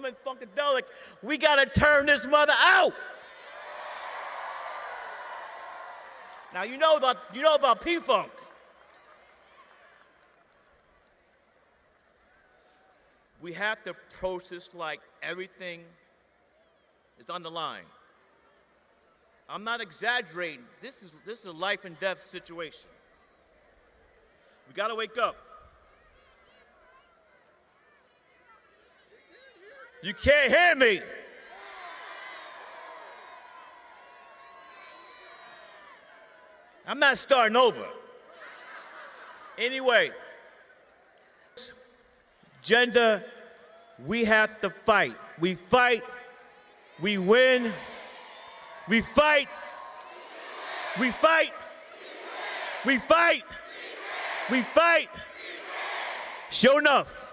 woman funkadelic. We got to turn this mother out. Now, you know about P-Funk. We have to approach this like everything is on the line. I'm not exaggerating. This is a life and death situation. We got to wake up. You can't hear me. I'm not starting over. Anyway, gender, we have to fight. We fight, we win. We fight, we fight, we fight, we fight. Sure enough.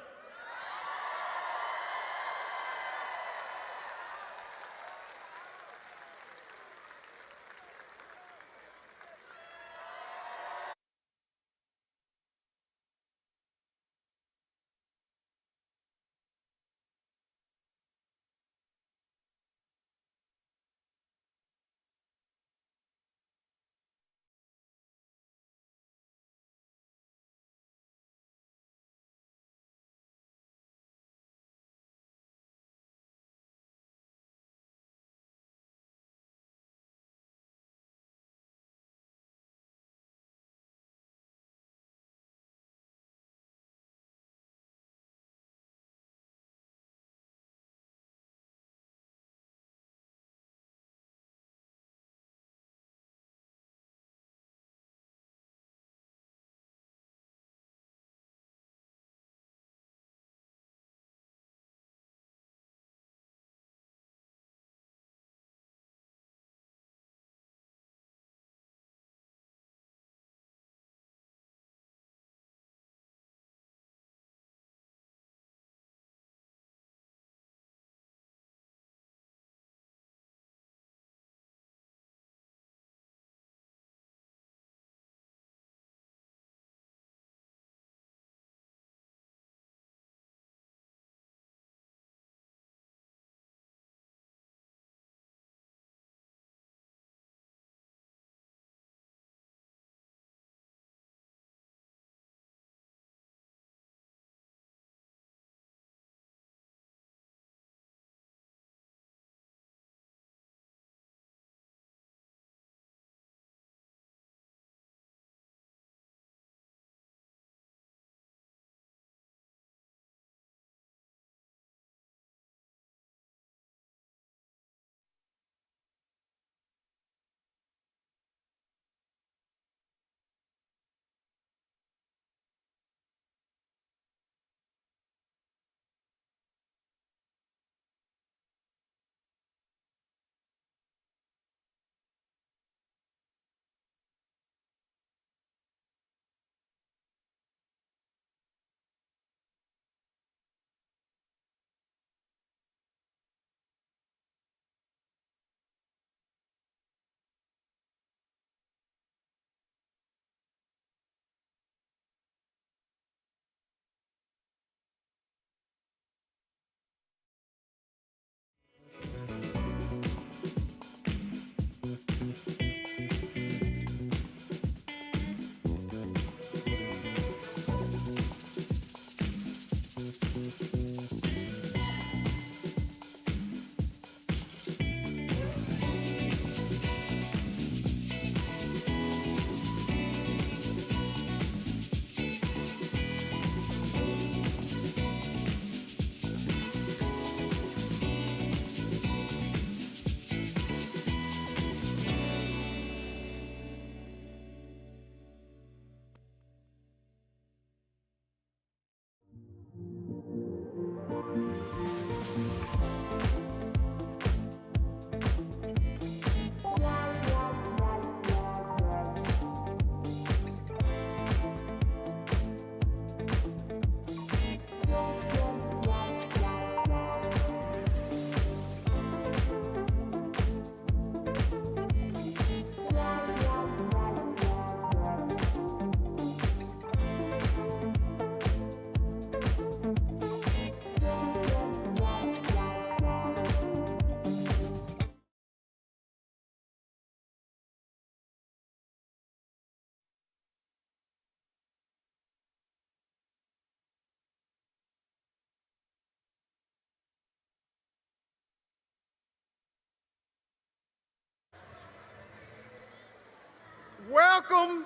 Welcome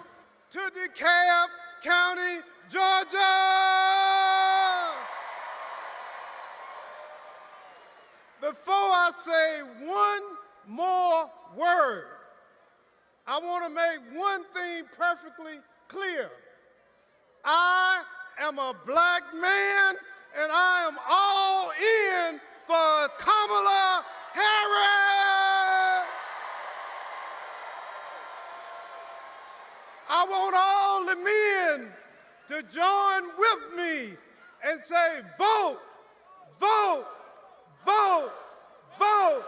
to DeKalb County, Georgia. Before I say one more word, I want to make one thing perfectly clear. I am a black man, and I am all in for Kamala Harris. I want all the men to join with me and say, vote, vote, vote, vote,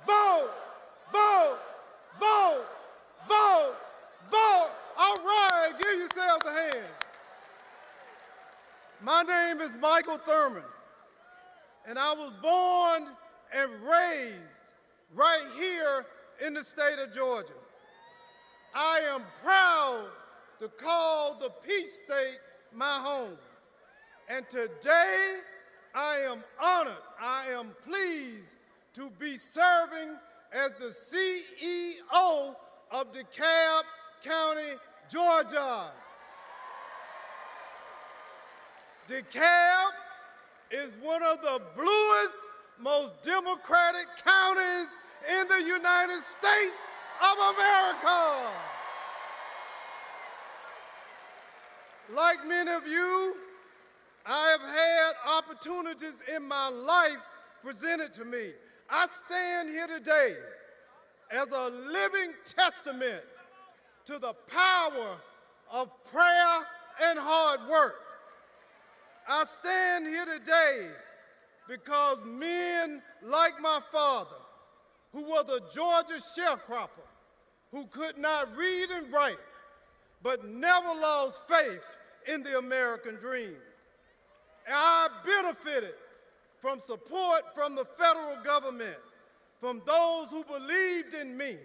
vote, vote, vote, vote, vote. All right, give yourselves a hand. My name is Michael Thurman, and I was born and raised right here in the state of Georgia. I am proud to call the Peach State my home. And today, I am honored, I am pleased to be serving as the CEO of DeKalb County, Georgia. DeKalb is one of the bluest, most democratic counties in the United States of America. Like many of you, I have had opportunities in my life presented to me. I stand here today as a living testament to the power of prayer and hard work. I stand here today because men like my father, who was a Georgia sharecropper, who could not read and write, but never lost faith in the American dream. And I benefited from support from the federal government, from those who believed in me,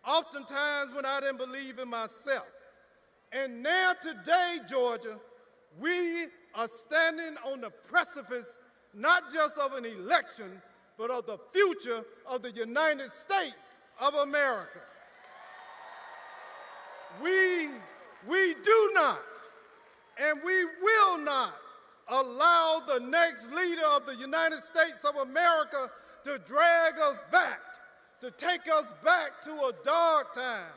oftentimes when I didn't believe in myself. And now today, Georgia, we are standing on the precipice not just of an election, but of the future of the United States of America. We do not, and we will not, allow the next leader of the United States of America to drag us back, to take us back to a dark time,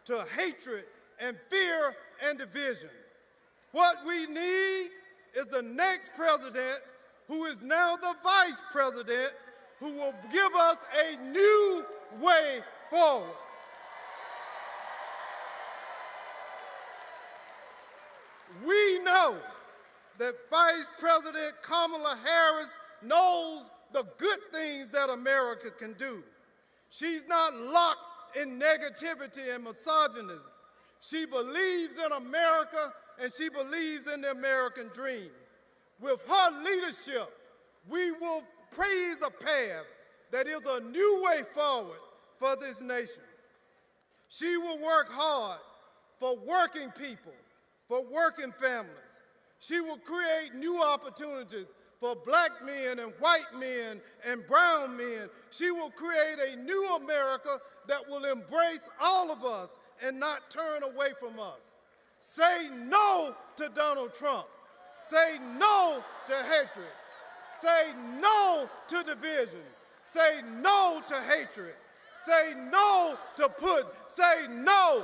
to hatred and fear and division. What we need is the next president, who is now the vice president, who will give us a new way forward. We know that Vice President Kamala Harris knows the good things that America can do. She's not locked in negativity and misogyny. She believes in America, and she believes in the American dream. With her leadership, we will praise a path that is a new way forward for this nation. She will work hard for working people, for working families. She will create new opportunities for black men and white men and brown men. She will create a new America that will embrace all of us and not turn away from us. Say no to Donald Trump. Say no to hatred. Say no to division. Say no to hatred. Say no to say no,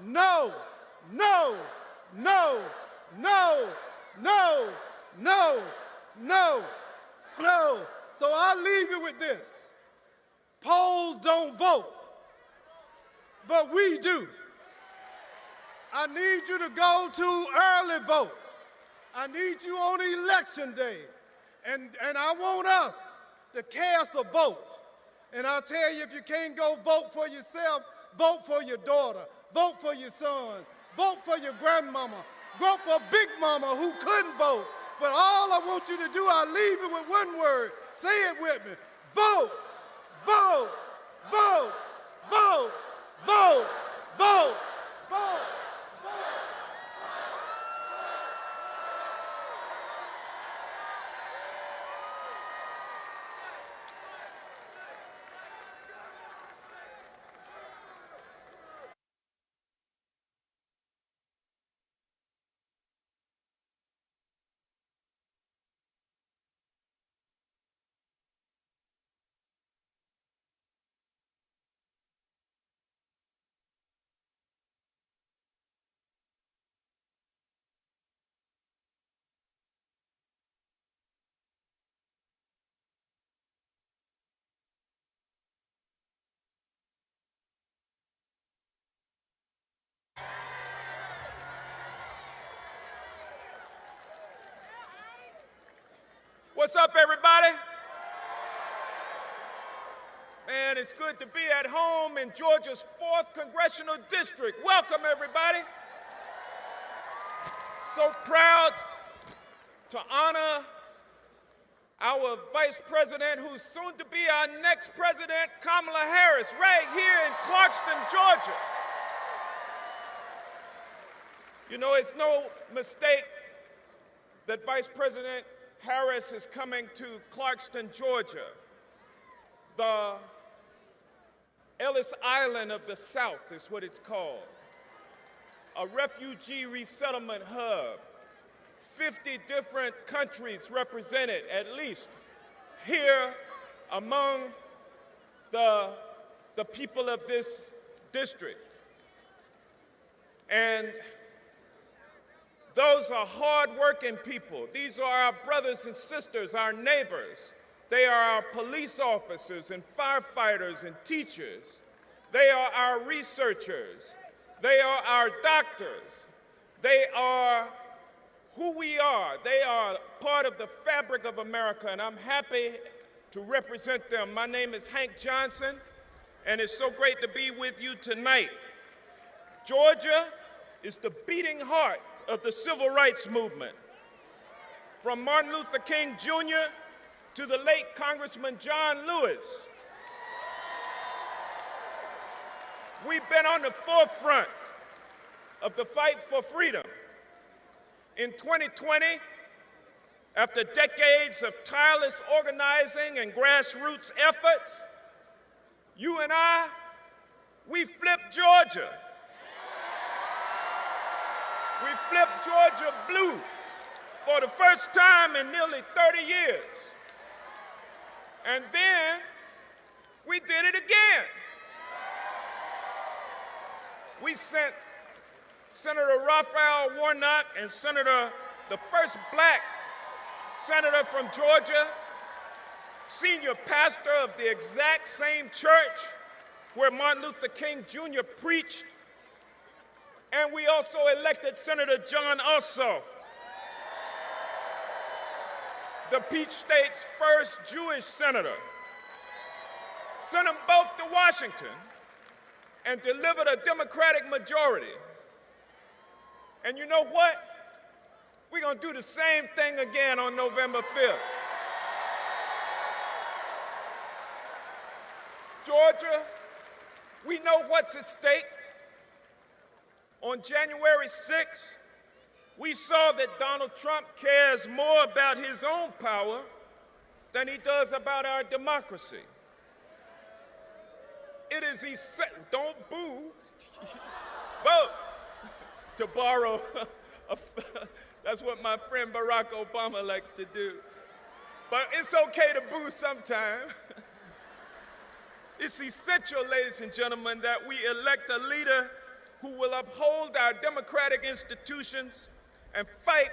no, no, no, no, no, no, no, no. So I'll leave you with this. Polls don't vote, but we do. I need you to go to early vote. I need you on election day. And I want us to cast a vote. And I'll tell you, if you can't go vote for yourself, vote for your daughter, vote for your son, vote for your grandmama, vote for Big Mama who couldn't vote. But all I want you to do, I'll leave it with one word. Say it with me. Vote, vote, vote, vote, vote, vote, vote. What's up, everybody? Man, it's good to be at home in Georgia's 4th Congressional District. Welcome, everybody. So proud to honor our Vice President, who's soon to be our next president, Kamala Harris, right here in Clarkston, Georgia. You know, it's no mistake that Vice President Harris is coming to Clarkston, Georgia, the Ellis Island of the South is what it's called, a refugee resettlement hub, 50 different countries represented, at least, here among the people of this district. And those are hard-working people. These are our brothers and sisters, our neighbors. They are our police officers and firefighters and teachers. They are our researchers. They are our doctors. They are who we are. They are part of the fabric of America, and I'm happy to represent them. My name is Hank Johnson, and it's so great to be with you tonight. Georgia is the beating heart of the civil rights movement. From Martin Luther King Jr. to the late Congressman John Lewis. We've been on the forefront of the fight for freedom. In 2020, after decades of tireless organizing and grassroots efforts, you and I, we flipped Georgia. We flipped Georgia blue for the first time in nearly 30 years. And then we did it again. We sent Senator Raphael Warnock and the first black senator from Georgia, senior pastor of the exact same church where Martin Luther King Jr. preached. And we also elected Senator John Ossoff, the Peach State's first Jewish senator. Sent them both to Washington and delivered a Democratic majority. And you know what? We're going to do the same thing again on November 5th. Georgia, we know what's at stake. On January 6th, we saw that Donald Trump cares more about his own power than he does about our democracy. It is essential, don't boo, vote, to borrow, that's what my friend Barack Obama likes to do. But it's okay to boo sometime. It's essential, ladies and gentlemen, that we elect a leader who will uphold our democratic institutions and fight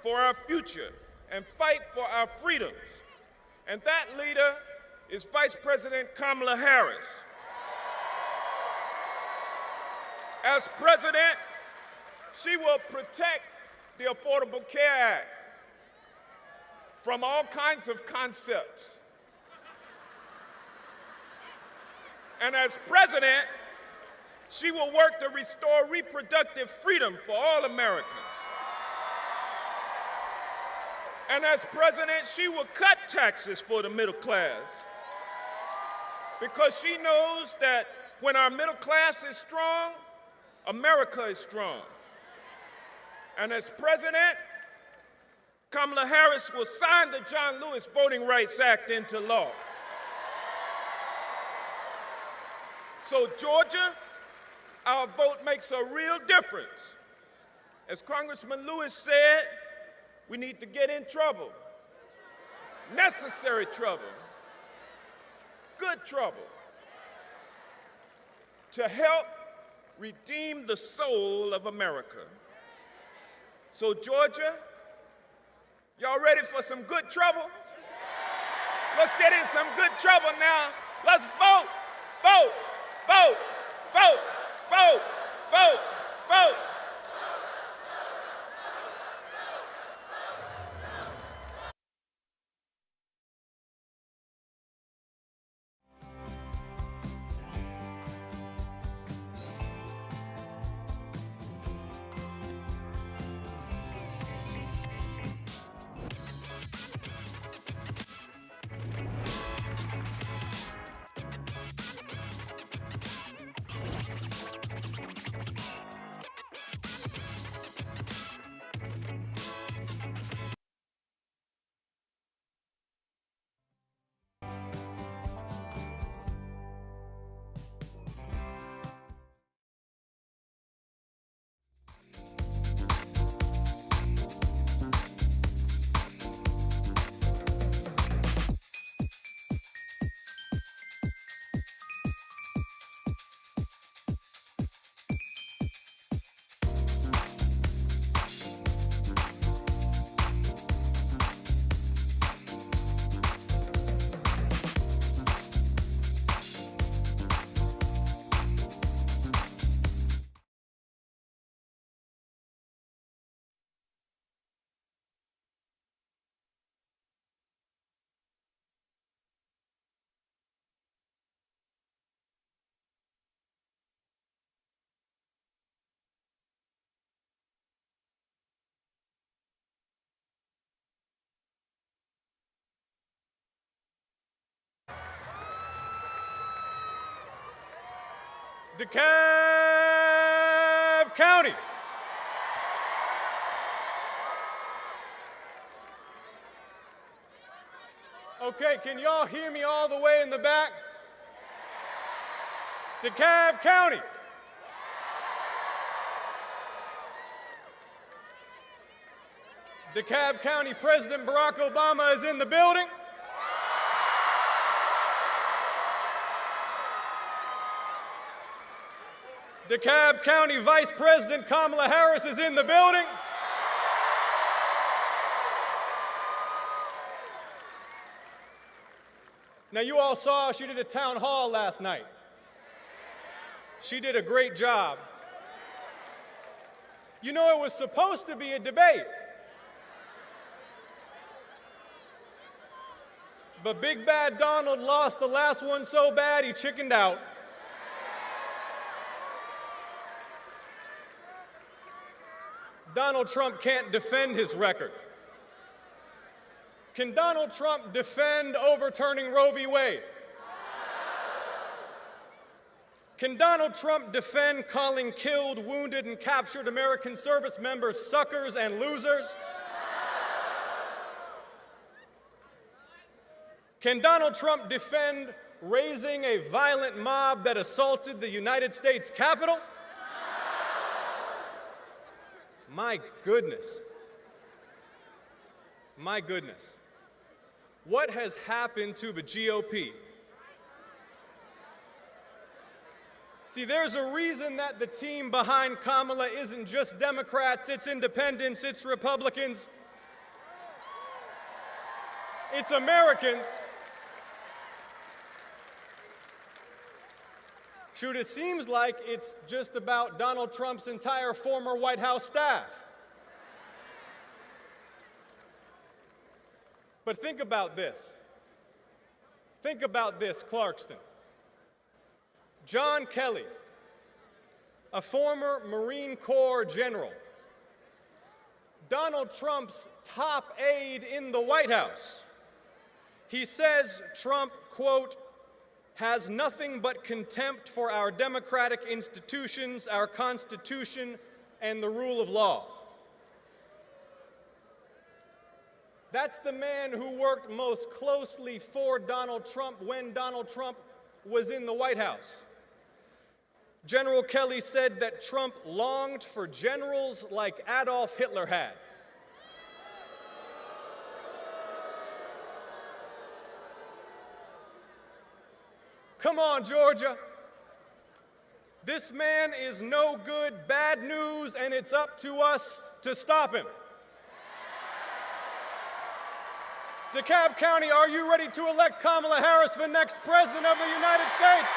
for our future and fight for our freedoms. And that leader is Vice President Kamala Harris. As president, she will protect the Affordable Care Act from all kinds of concepts. And as president, she will work to restore reproductive freedom for all Americans. And as president, she will cut taxes for the middle class, because she knows that when our middle class is strong, America is strong. And as president, Kamala Harris will sign the John Lewis Voting Rights Act into law. So Georgia, our vote makes a real difference. As Congressman Lewis said, we need to get in trouble. Necessary trouble. Good trouble. To help redeem the soul of America. So Georgia, y'all ready for some good trouble? Let's get in some good trouble now. Let's vote, vote, vote, vote, vote, vote, vote. DeKalb County. Okay, can y'all hear me all the way in the back? DeKalb County. DeKalb County President Barack Obama is in the building. DeKalb County Vice President Kamala Harris is in the building. Now, you all saw she did a town hall last night. She did a great job. You know, it was supposed to be a debate. But Big Bad Donald lost the last one so bad he chickened out. Donald Trump can't defend his record. Can Donald Trump defend overturning Roe v. Wade? Can Donald Trump defend calling killed, wounded, and captured American service members suckers and losers? Can Donald Trump defend raising a violent mob that assaulted the United States Capitol? My goodness. My goodness. What has happened to the GOP? See, there's a reason that the team behind Kamala isn't just Democrats, it's independents, it's Republicans, it's Americans. Shoot, it seems like it's just about Donald Trump's entire former White House staff. But think about this. Think about this, Clarkston. John Kelly, a former Marine Corps general, Donald Trump's top aide in the White House. He says Trump, quote, has nothing but contempt for our democratic institutions, our Constitution, and the rule of law. That's the man who worked most closely for Donald Trump when Donald Trump was in the White House. General Kelly said that Trump longed for generals like Adolf Hitler had. Come on, Georgia. This man is no good, bad news, and it's up to us to stop him. DeKalb County, are you ready to elect Kamala Harris for next President of the United States?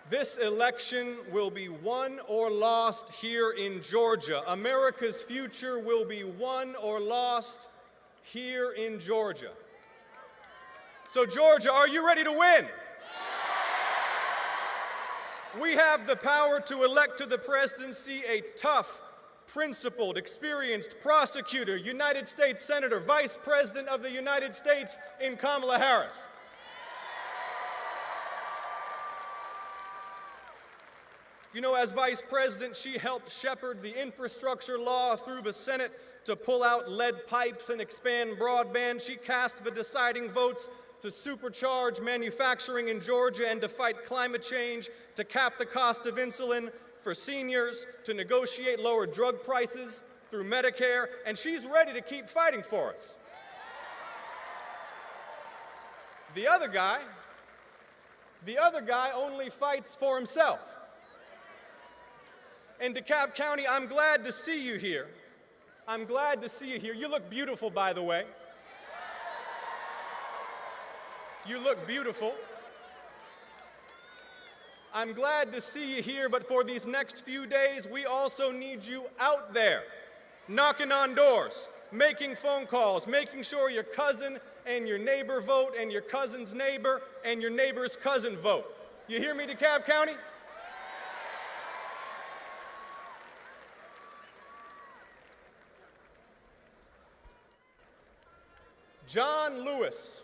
This election will be won or lost here in Georgia. America's future will be won or lost here in Georgia. So, Georgia, are you ready to win? We have the power to elect to the presidency a tough, principled, experienced prosecutor, United States Senator, Vice President of the United States in Kamala Harris. You know, as Vice President, she helped shepherd the infrastructure law through the Senate to pull out lead pipes and expand broadband. She cast the deciding votes to supercharge manufacturing in Georgia and to fight climate change, to cap the cost of insulin for seniors, to negotiate lower drug prices through Medicare, and she's ready to keep fighting for us. The other guy only fights for himself. And DeKalb County, I'm glad to see you here. I'm glad to see you here. You look beautiful, by the way. You look beautiful. I'm glad to see you here, but for these next few days, we also need you out there, knocking on doors, making phone calls, making sure your cousin and your neighbor vote, and your cousin's neighbor and your neighbor's cousin vote. You hear me, DeKalb County? John Lewis.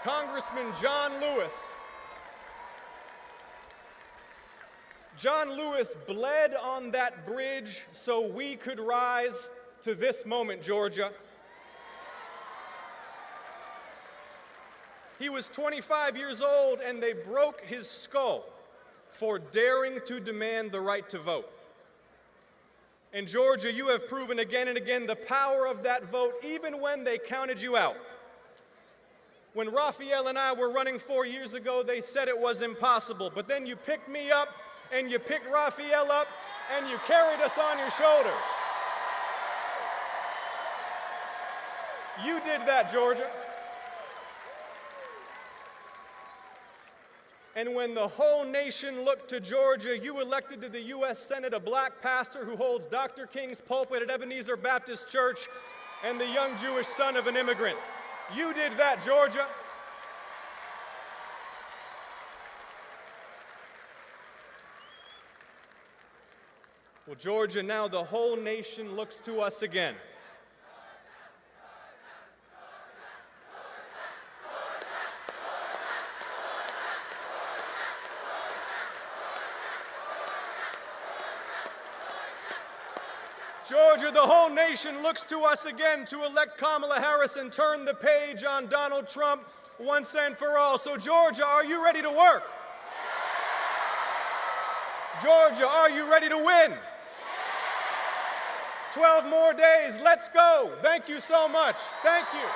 Congressman John Lewis. John Lewis bled on that bridge so we could rise to this moment, Georgia. He was 25 years old, and they broke his skull for daring to demand the right to vote. And Georgia, you have proven again and again the power of that vote, even when they counted you out. When Raphael and I were running 4 years ago, they said it was impossible. But then you picked me up, and you picked Raphael up, and you carried us on your shoulders. You did that, Georgia. And when the whole nation looked to Georgia, you elected to the U.S. Senate a black pastor who holds Dr. King's pulpit at Ebenezer Baptist Church and the young Jewish son of an immigrant. You did that, Georgia. Well, Georgia, now the whole nation looks to us again. Georgia, the whole nation looks to us again to elect Kamala Harris and turn the page on Donald Trump once and for all. So, Georgia, are you ready to work? Georgia, are you ready to win? 12 more days. Let's go. Thank you so much. Thank you.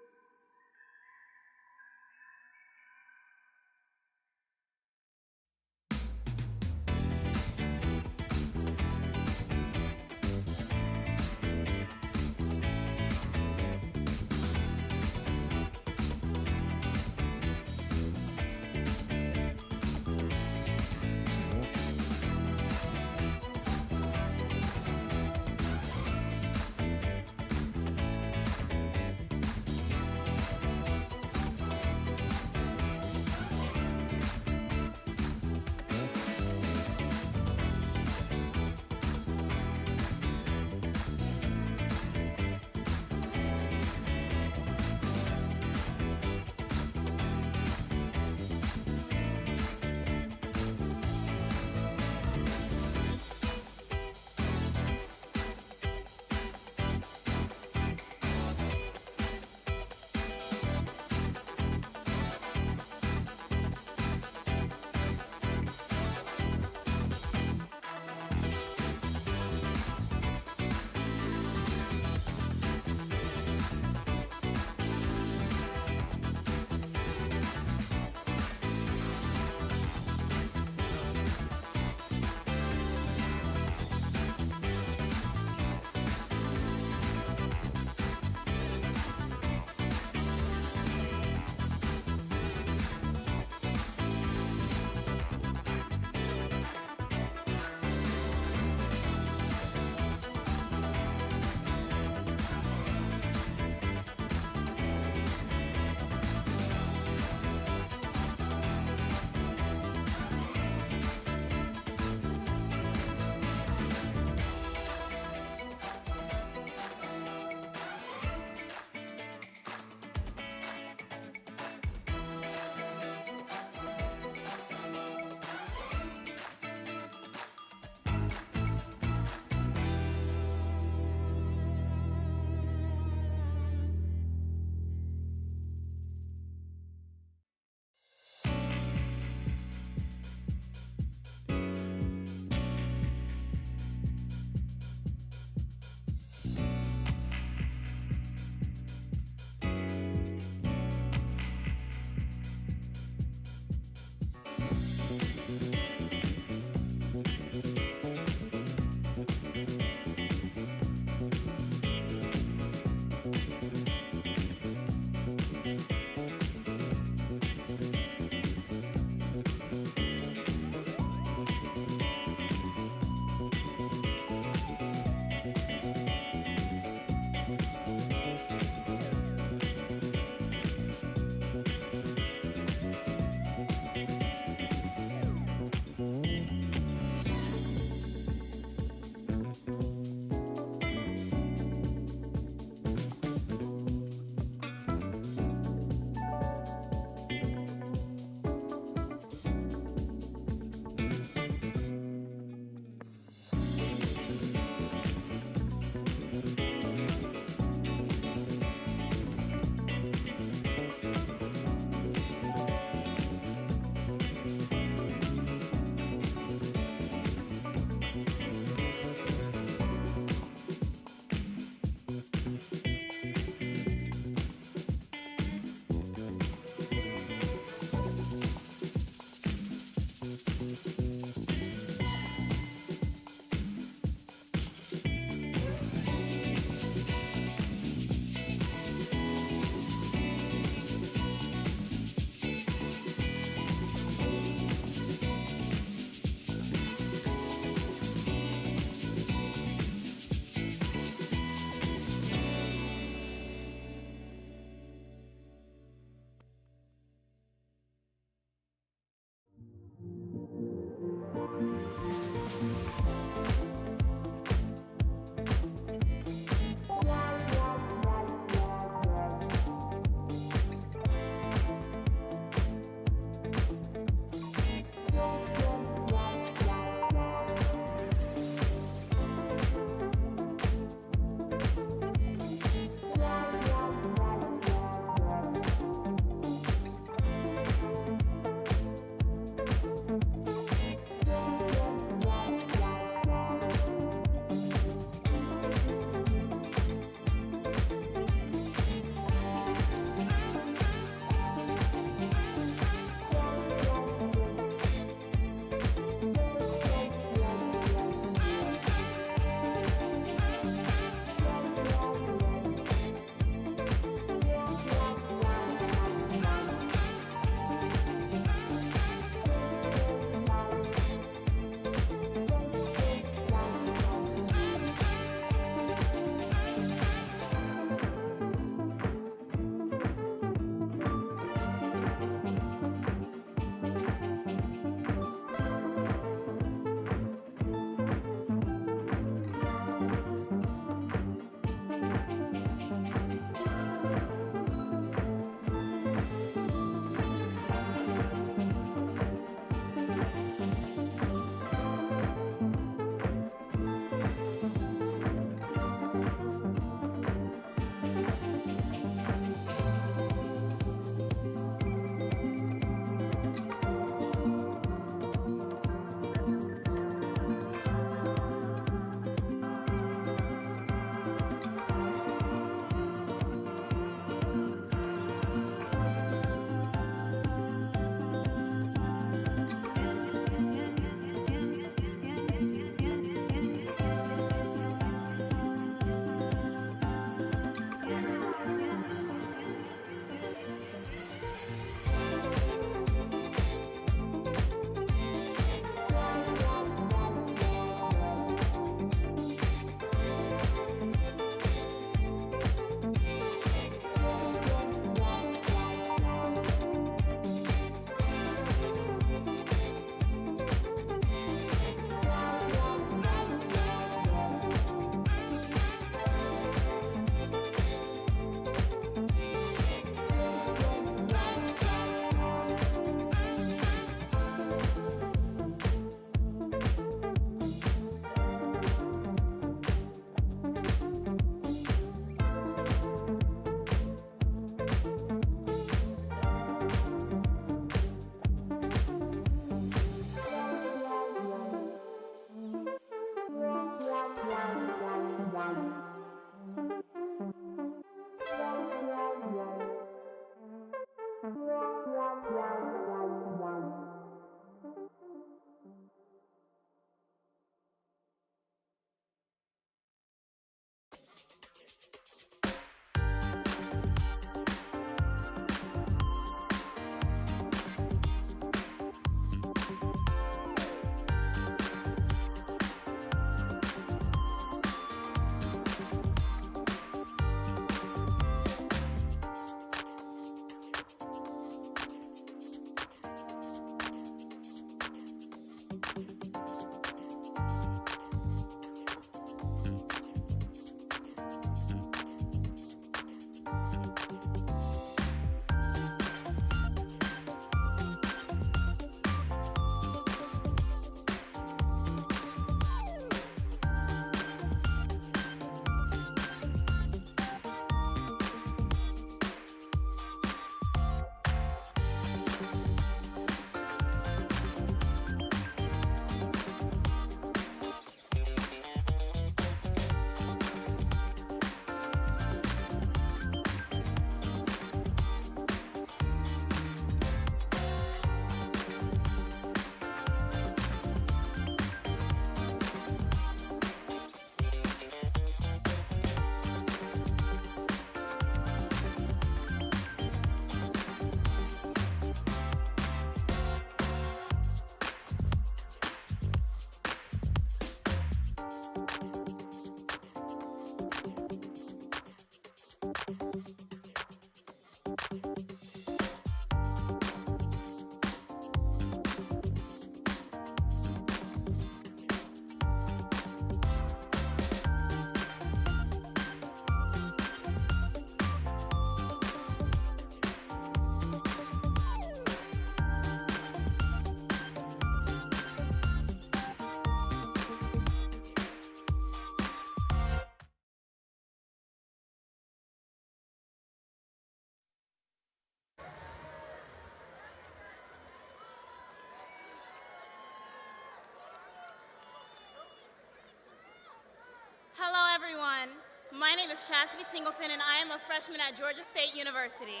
Hello, everyone. My name is Chastity Singleton, and I am a freshman at Georgia State University.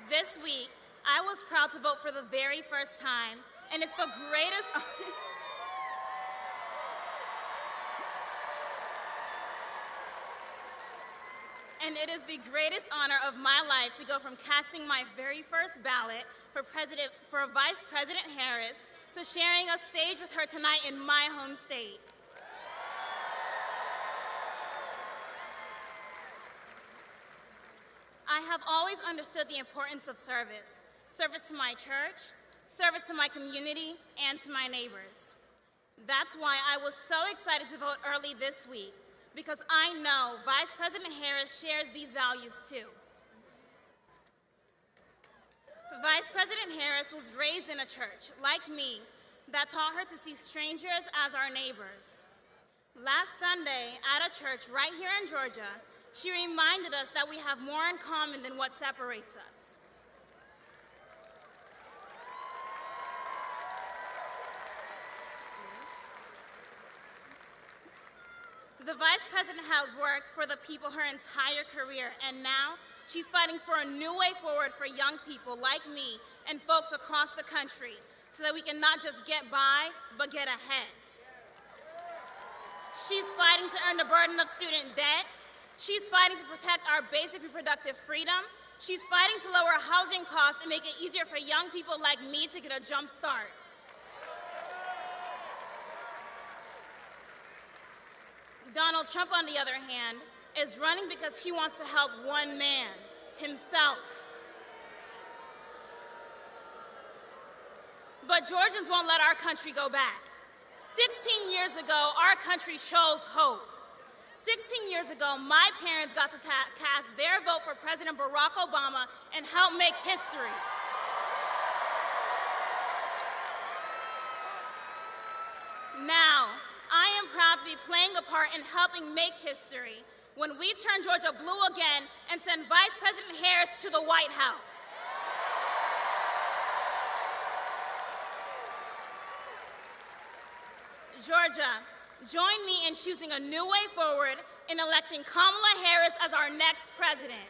This week, I was proud to vote for the very first time, and it's the greatest and it is the greatest honor of my life to go from casting my very first ballot for Vice President Harris to sharing a stage with her tonight in my home state. I have always understood the importance of service. Service to my church, service to my community, and to my neighbors. That's why I was so excited to vote early this week, because I know Vice President Harris shares these values too. Vice President Harris was raised in a church, like me, that taught her to see strangers as our neighbors. Last Sunday, at a church right here in Georgia, she reminded us that we have more in common than what separates us. The Vice President has worked for the people her entire career, and now she's fighting for a new way forward for young people like me and folks across the country so that we can not just get by, but get ahead. She's fighting to earn the burden of student debt. She's fighting to protect our basic reproductive freedom. She's fighting to lower housing costs and make it easier for young people like me to get a jump start. Donald Trump, on the other hand, is running because he wants to help one man, himself. But Georgians won't let our country go back. 16 years ago, our country chose hope. 16 years ago, my parents got to cast their vote for President Barack Obama and help make history. Now, I am proud to be playing a part in helping make history when we turn Georgia blue again and send Vice President Harris to the White House. Georgia, join me in choosing a new way forward in electing Kamala Harris as our next president.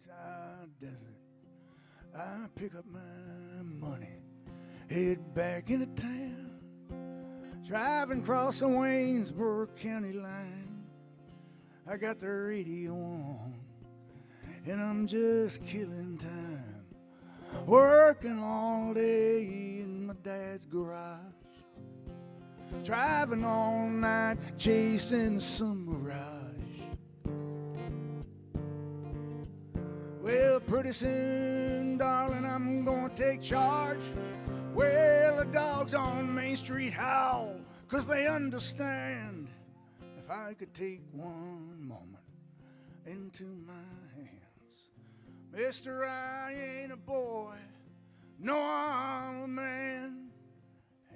Utah desert, I pick up my money head back into town, driving across the Waynesboro County line. I got the radio on, and I'm just killing time, working all day in my dad's garage, driving all night, chasing some mirage. Well, pretty soon, darling, I'm gonna take charge. Well, the dogs on Main Street howl, 'cause they understand. If I could take one moment into my hands, mister, I ain't a boy, no, I'm a man,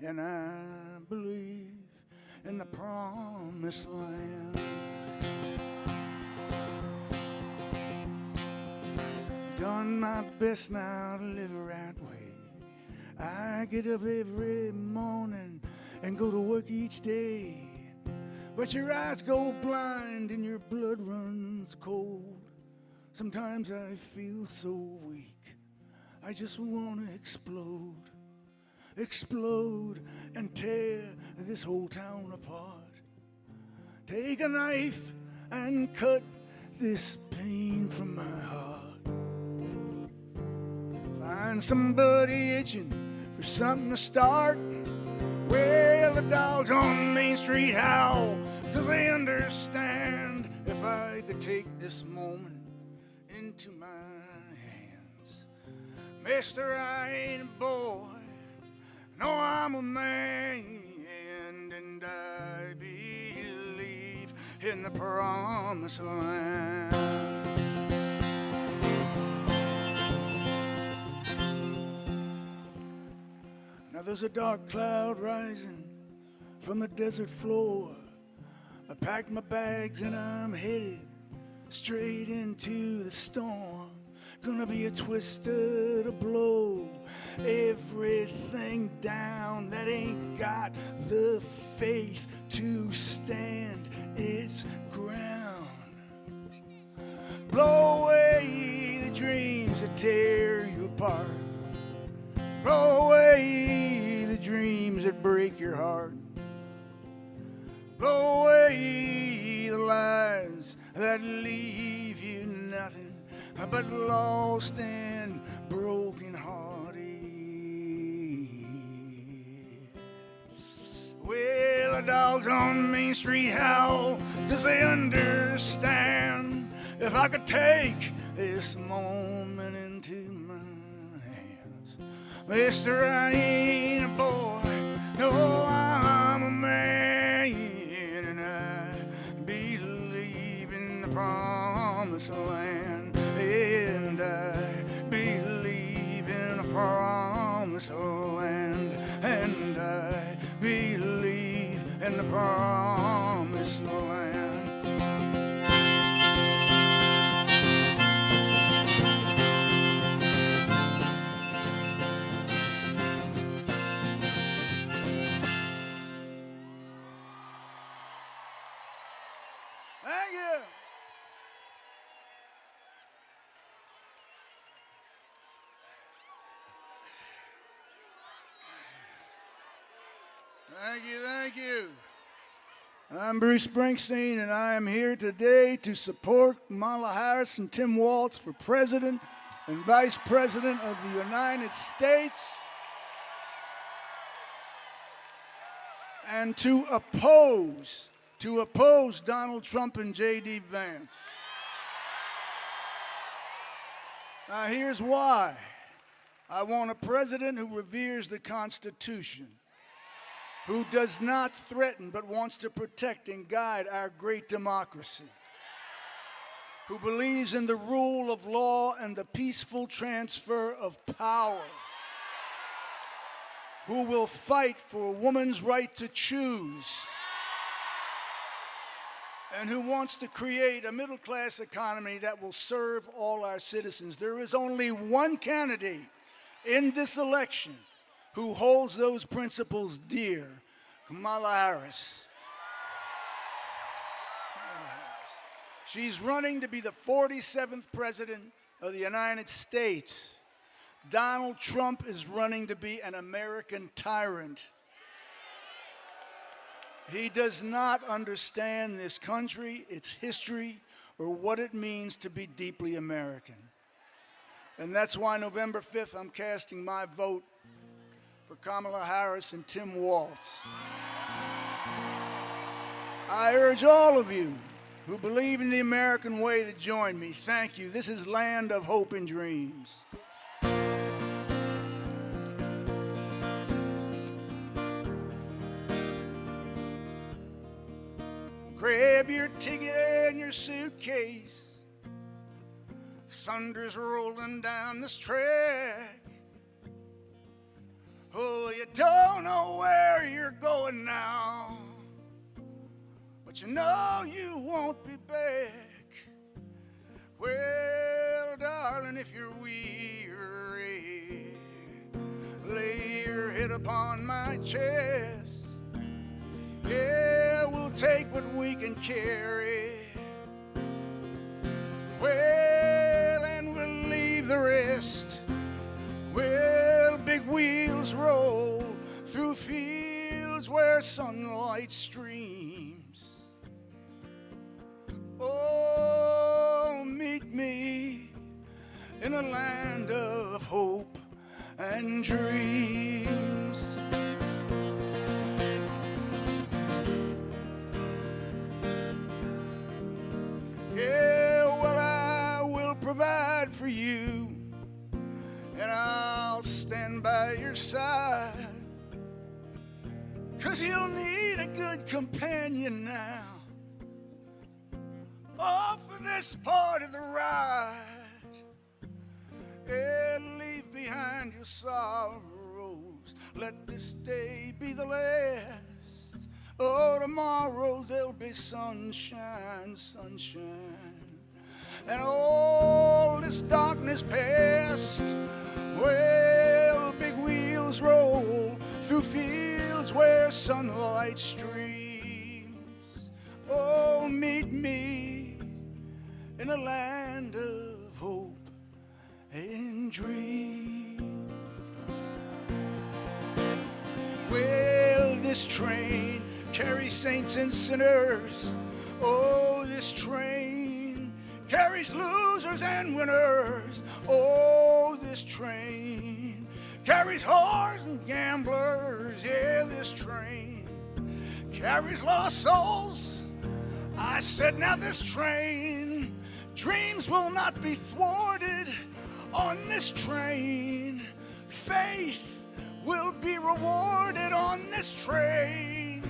and I believe in the promised land. Done my best now to live the right way. I get up every morning and go to work each day. But your eyes go blind and your blood runs cold. Sometimes I feel so weak, I just want to explode. Explode and tear this whole town apart. Take a knife and cut this pain from my heart. Find somebody itching for something to start. Well, the dogs on Main Street howl, 'cause they understand. If I could take this moment into my hands, mister, I ain't a boy, no, I'm a man, and I believe in the promised land. Now there's a dark cloud rising from the desert floor. I packed my bags and I'm headed straight into the storm. Gonna be a twister to blow everything down that ain't got the faith to stand its ground. Blow away the dreams that tear you apart. Blow away the dreams that break your heart. Blow away the lies that leave you nothing but lost and broken hearted. Well, the dogs on Main Street howl, 'cause they understand. If I could take this moment into my hands, mister, I ain't a boy, no, I'm a man, and I believe in the promised land, and I believe in the promised land, and I believe in the promised land. Thank you. Thank you, thank you. I'm Bruce Springsteen, and I am here today to support Kamala Harris and Tim Walz for President and Vice President of the United States, and to oppose Donald Trump and J.D. Vance. Now, here's why. I want a president who reveres the Constitution, who does not threaten but wants to protect and guide our great democracy, who believes in the rule of law and the peaceful transfer of power, who will fight for a woman's right to choose, and who wants to create a middle-class economy that will serve all our citizens. There is only one candidate in this election who holds those principles dear: Kamala Harris. She's running to be the 47th President of the United States. Donald Trump is running to be an American tyrant. He does not understand this country, its history, or what it means to be deeply American. And that's why November 5th, I'm casting my vote for Kamala Harris and Tim Walz. I urge all of you who believe in the American way to join me. Thank you. This is land of hope and dreams. Grab your ticket and your suitcase. Thunder's rolling down this track. Oh, you don't know where you're going now, but you know you won't be back. Well, darling, if you're weary, lay your head upon my chest. Yeah, we'll take what we can carry. Well, and we'll leave the rest. Well, big wheels roll through fields where sunlight streams. Oh, meet me in a land of hope and dreams. Yeah, well, I will provide for you, and I'll stand by your side, 'cause you'll need a good companion now. Oh, for this part of the ride, and leave behind your sorrows. Let this day be the last. Oh, tomorrow there'll be sunshine, sunshine. And all this darkness past. Well, big wheels roll through fields where sunlight streams. Oh, meet me in a land of hope and dreams. Well, this train carries saints and sinners. Oh, this train carries losers and winners. Oh, this train carries whores and gamblers. Yeah, this train carries lost souls. I said, now this train, dreams will not be thwarted on this train. Faith will be rewarded on this train.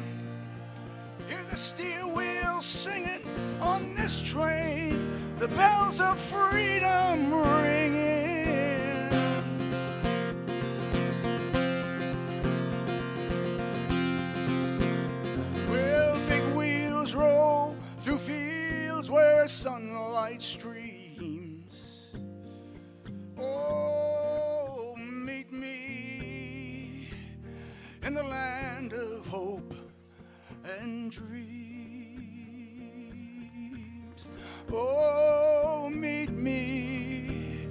Hear the steel wheels singing on this train, the bells of freedom ringing. Well, big wheels roll through fields where sunlight streams. Oh, meet me in the land of hope and dreams. Oh, meet me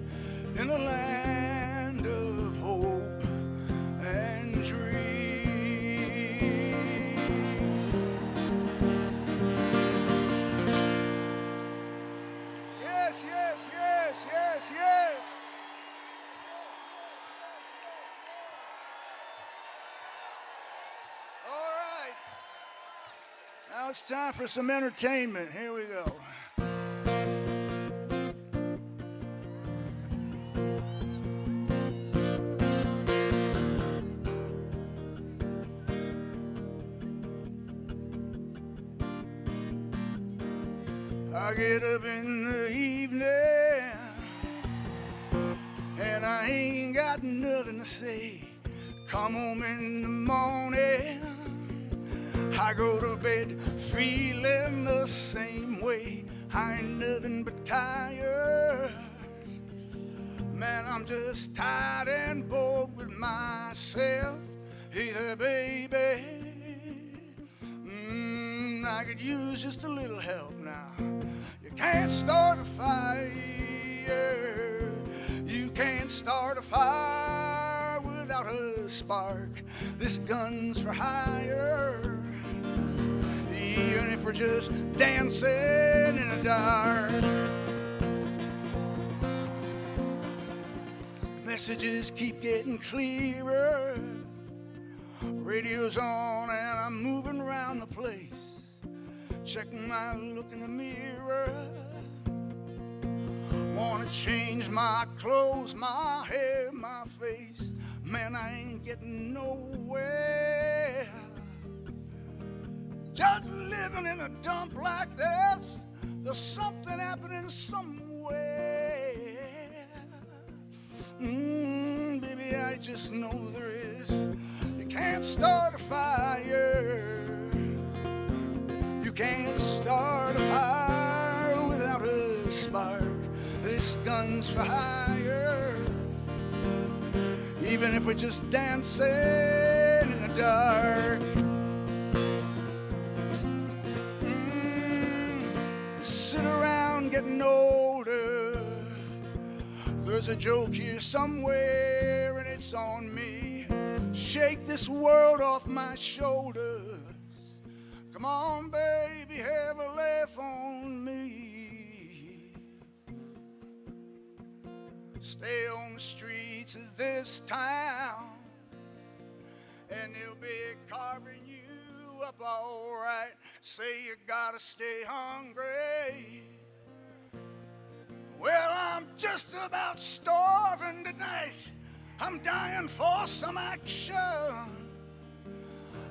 in a land of hope and dreams. Yes, yes, yes, yes, yes. All right. Now it's time for some entertainment. Here we go. I get up in the evening and I ain't got nothing to say. Come home in the morning, I go to bed feeling the same way. I ain't nothing but tired. Man, I'm just tired and bored with myself. Hey there, baby. I could use just a little help now. You can't start a fire. You can't start a fire a spark. This gun's for hire. Even if we're just dancing in the dark. Messages keep getting clearer. Radio's on and I'm moving around the place, checking my look in the mirror. Wanna change my clothes, my hair, my face. Man, I ain't getting nowhere. Just living in a dump like this, there's something happening somewhere. Baby, I just know there is. You can't start a fire. You can't start a fire without a spark. This gun's for hire. Even if we're just dancing in the dark. Sit around getting older. There's a joke here somewhere and it's on me. Shake this world off my shoulders. Come on, baby, have a laugh on me. Stay on the streets of this town and they'll be carving you up all right. Say you gotta stay hungry. Well, I'm just about starving tonight. I'm dying for some action.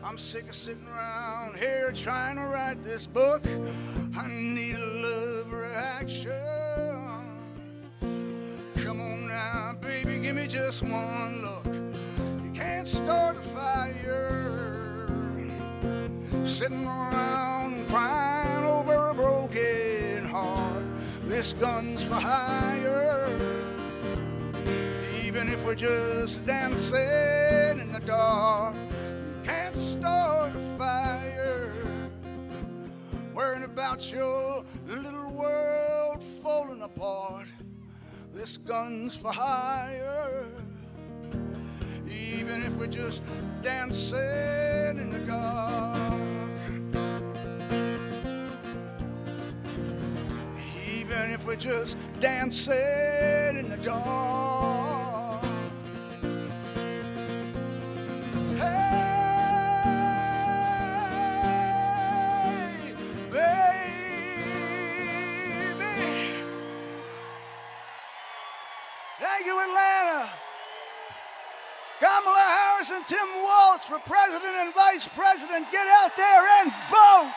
I'm sick of sitting around here trying to write this book. I need a love reaction. Come on now, baby, give me just one look. You can't start a fire sitting around crying over a broken heart. This gun's for hire. Even if we're just dancing in the dark, you can't start a fire. Worrying about your little world falling apart. This gun's for hire. Even if we're just dancing in the dark. Even if we're just dancing in the dark. Hey, baby. Thank you, Atlanta. Kamala Harris and Tim Walz for President and Vice President. Get out there and vote.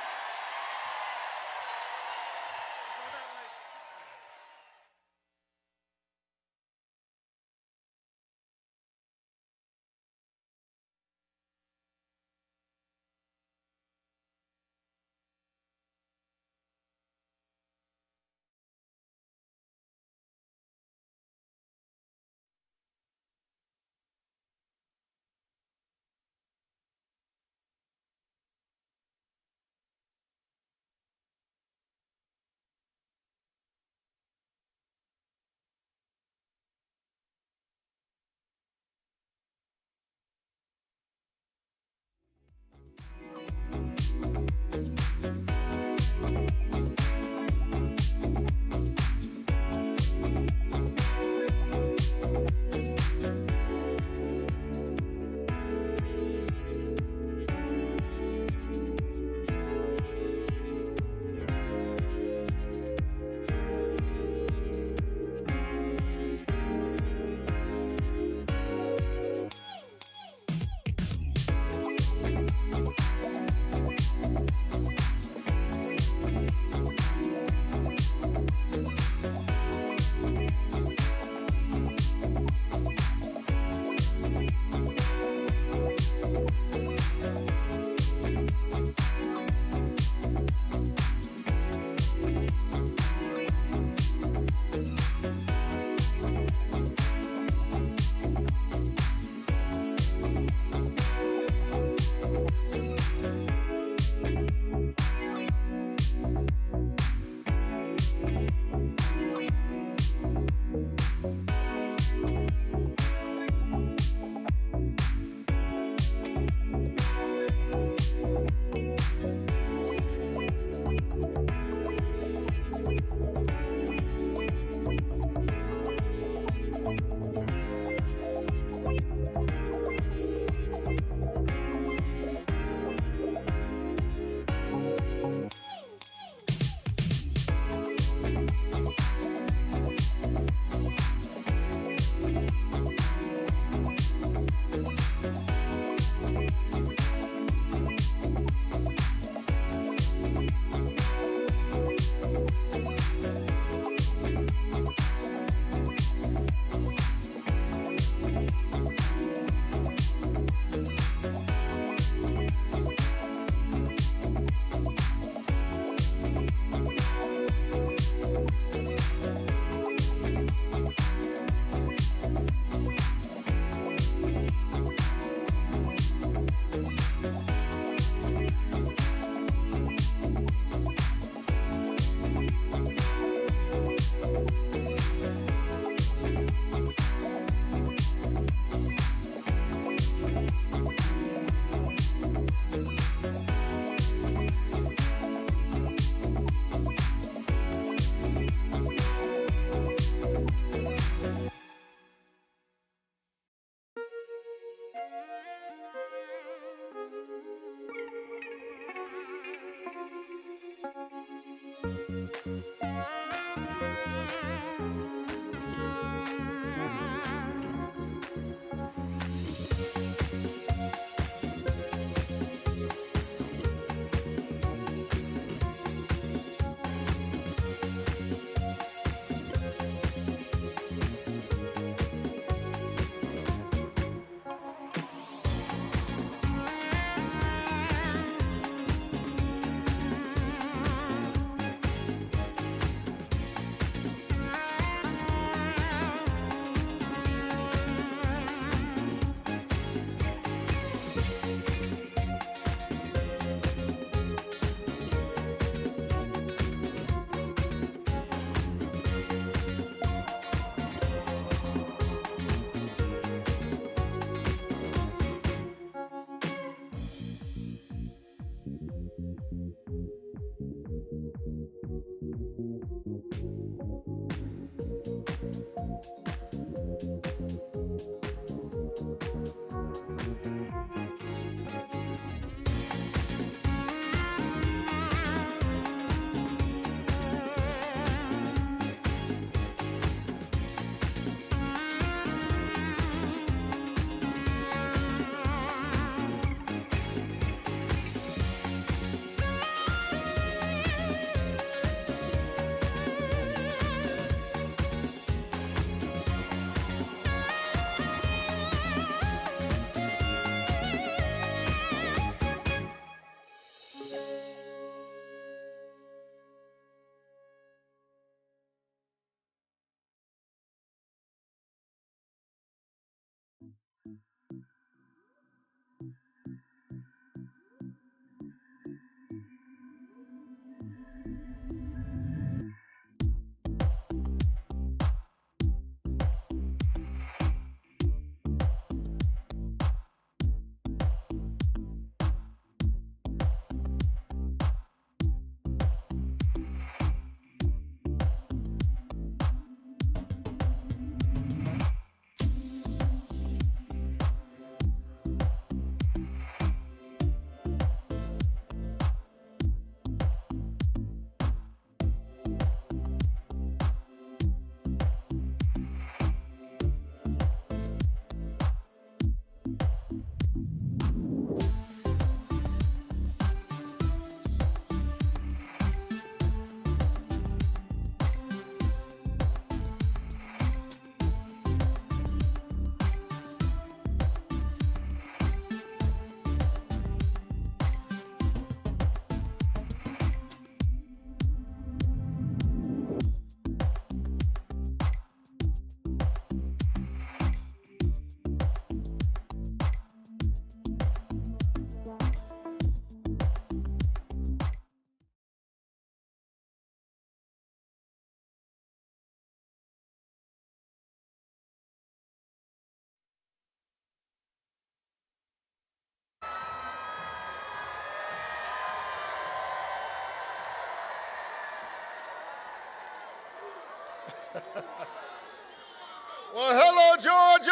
Well, hello, Georgia!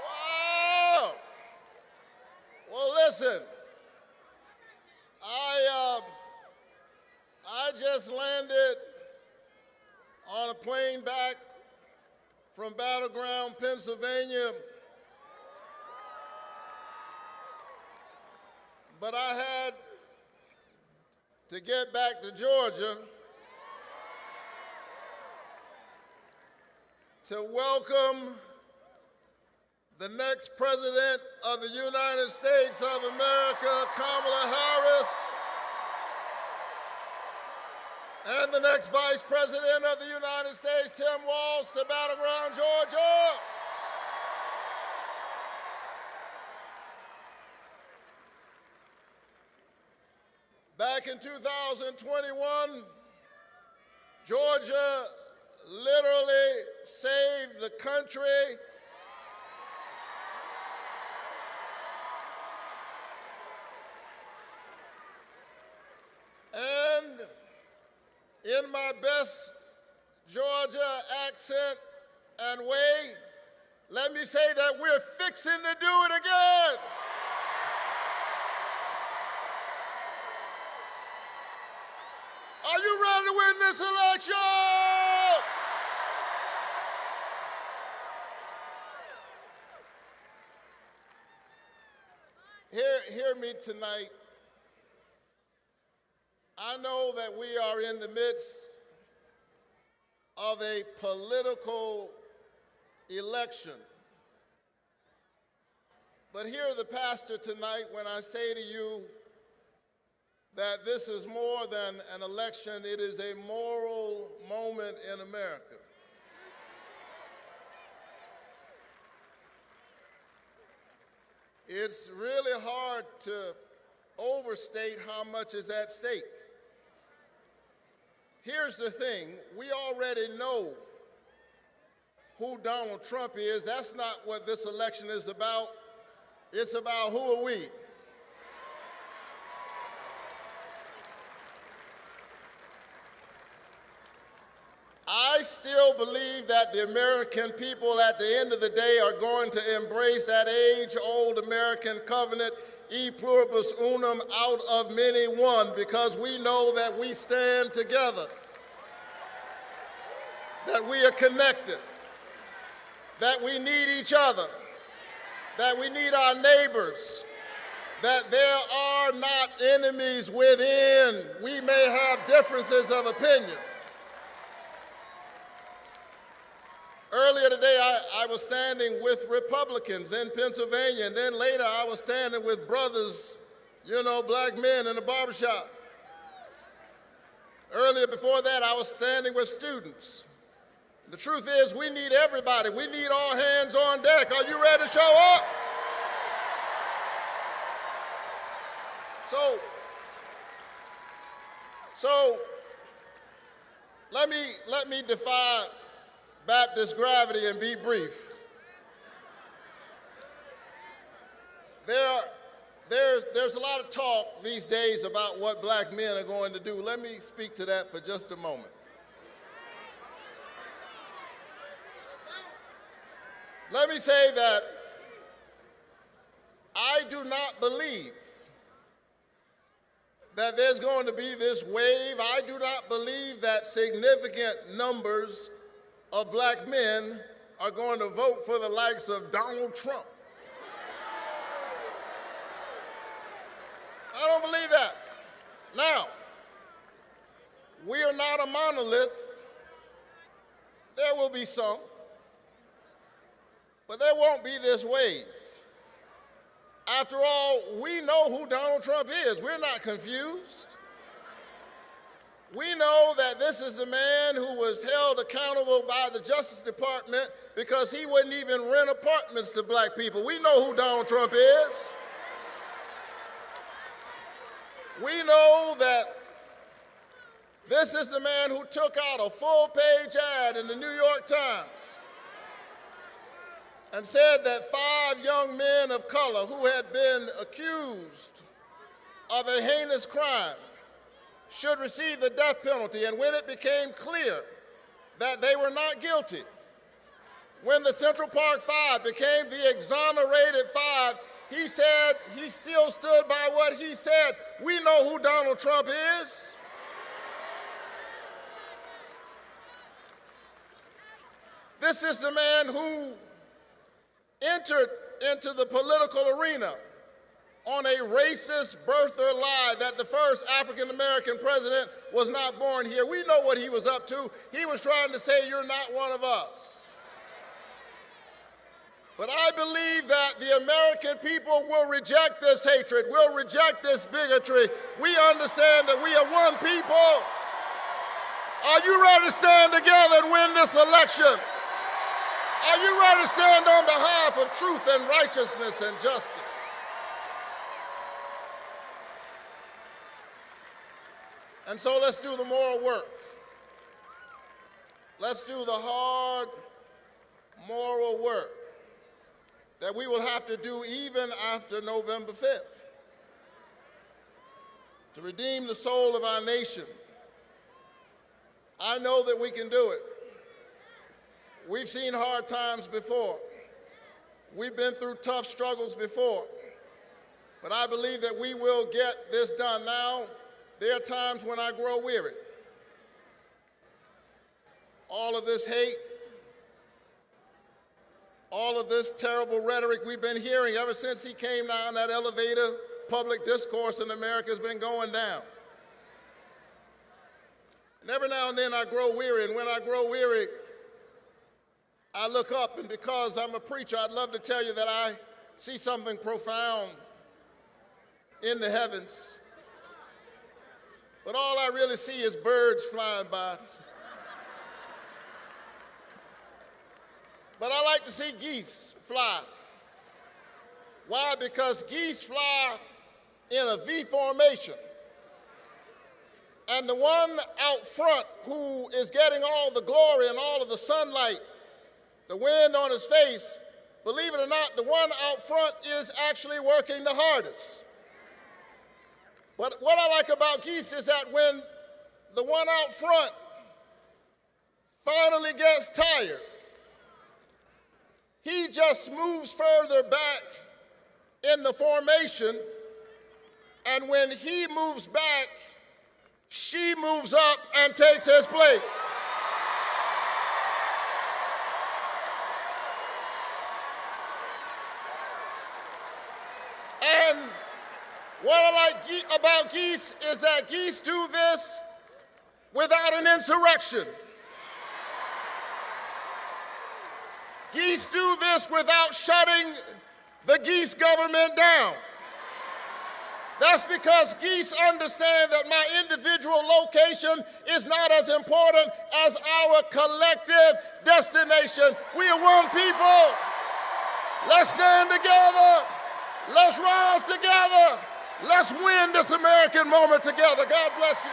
Wow! Well, listen, I just landed on a plane back from Battleground, Pennsylvania, but I had to get back to Georgia to welcome the next President of the United States of America, Kamala Harris, and the next Vice President of the United States, Tim Walz, to Battleground, Georgia. Back in 2021, Georgia literally saved the country and in my best Georgia accent and way, let me say that we're fixing to do it again. Are you ready to win this election? Hear me tonight. I know that we are in the midst of a political election. But hear the pastor tonight when I say to you that this is more than an election, it is a moral moment in America. It's really hard to overstate how much is at stake. Here's the thing, we already know who Donald Trump is. That's not what this election is about. It's about who are we. I still believe that the American people at the end of the day are going to embrace that age-old American covenant, e pluribus unum, out of many one, because we know that we stand together, that we are connected, that we need each other, that we need our neighbors, that there are not enemies within. We may have differences of opinion. Earlier today, I was standing with Republicans in Pennsylvania, and then later I was standing with brothers, you know, black men in the barbershop. Earlier before that, I was standing with students. And the truth is, we need everybody. We need all hands on deck. Are you ready to show up? So let me defy Baptist gravity and be brief. There's a lot of talk these days about what black men are going to do. Let me speak to that for just a moment. Let me say that I do not believe that there's going to be this wave. I do not believe that significant numbers of black men are going to vote for the likes of Donald Trump. I don't believe that. Now, we are not a monolith. There will be some, but there won't be this wave. After all, we know who Donald Trump is. We're not confused. We know that this is the man who was held accountable by the Justice Department because he wouldn't even rent apartments to black people. We know who Donald Trump is. We know that this is the man who took out a full-page ad in the New York Times and said that 5 young men of color who had been accused of a heinous crime should receive the death penalty, and when it became clear that they were not guilty, when the Central Park Five became the exonerated five, he said he still stood by what he said. We know who Donald Trump is. This is the man who entered into the political arena on a racist birther lie that the first African-American president was not born here. We know what he was up to. He was trying to say, you're not one of us. But I believe that the American people will reject this hatred, will reject this bigotry. We understand that we are one people. Are you ready to stand together and win this election? Are you ready to stand on behalf of truth and righteousness and justice? And so let's do the moral work. Let's do the hard moral work that we will have to do even after November 5th to redeem the soul of our nation. I know that we can do it. We've seen hard times before. We've been through tough struggles before. But I believe that we will get this done. Now, there are times when I grow weary. All of this hate, all of this terrible rhetoric we've been hearing ever since he came down that elevator, public discourse in America has been going down. And every now and then I grow weary, and when I grow weary, I look up, and because I'm a preacher, I'd love to tell you that I see something profound in the heavens. But all I really see is birds flying by. But I like to see geese fly. Why? Because geese fly in a V formation. And the one out front who is getting all the glory and all of the sunlight, the wind on his face, believe it or not, the one out front is actually working the hardest. But what I like about geese is that when the one out front finally gets tired, he just moves further back in the formation, and when he moves back, she moves up and takes his place. And what I like about geese is that geese do this without an insurrection. Geese do this without shutting the geese government down. That's because geese understand that my individual location is not as important as our collective destination. We are one people. Let's stand together. Let's rise together. Let's win this American moment together. God bless you.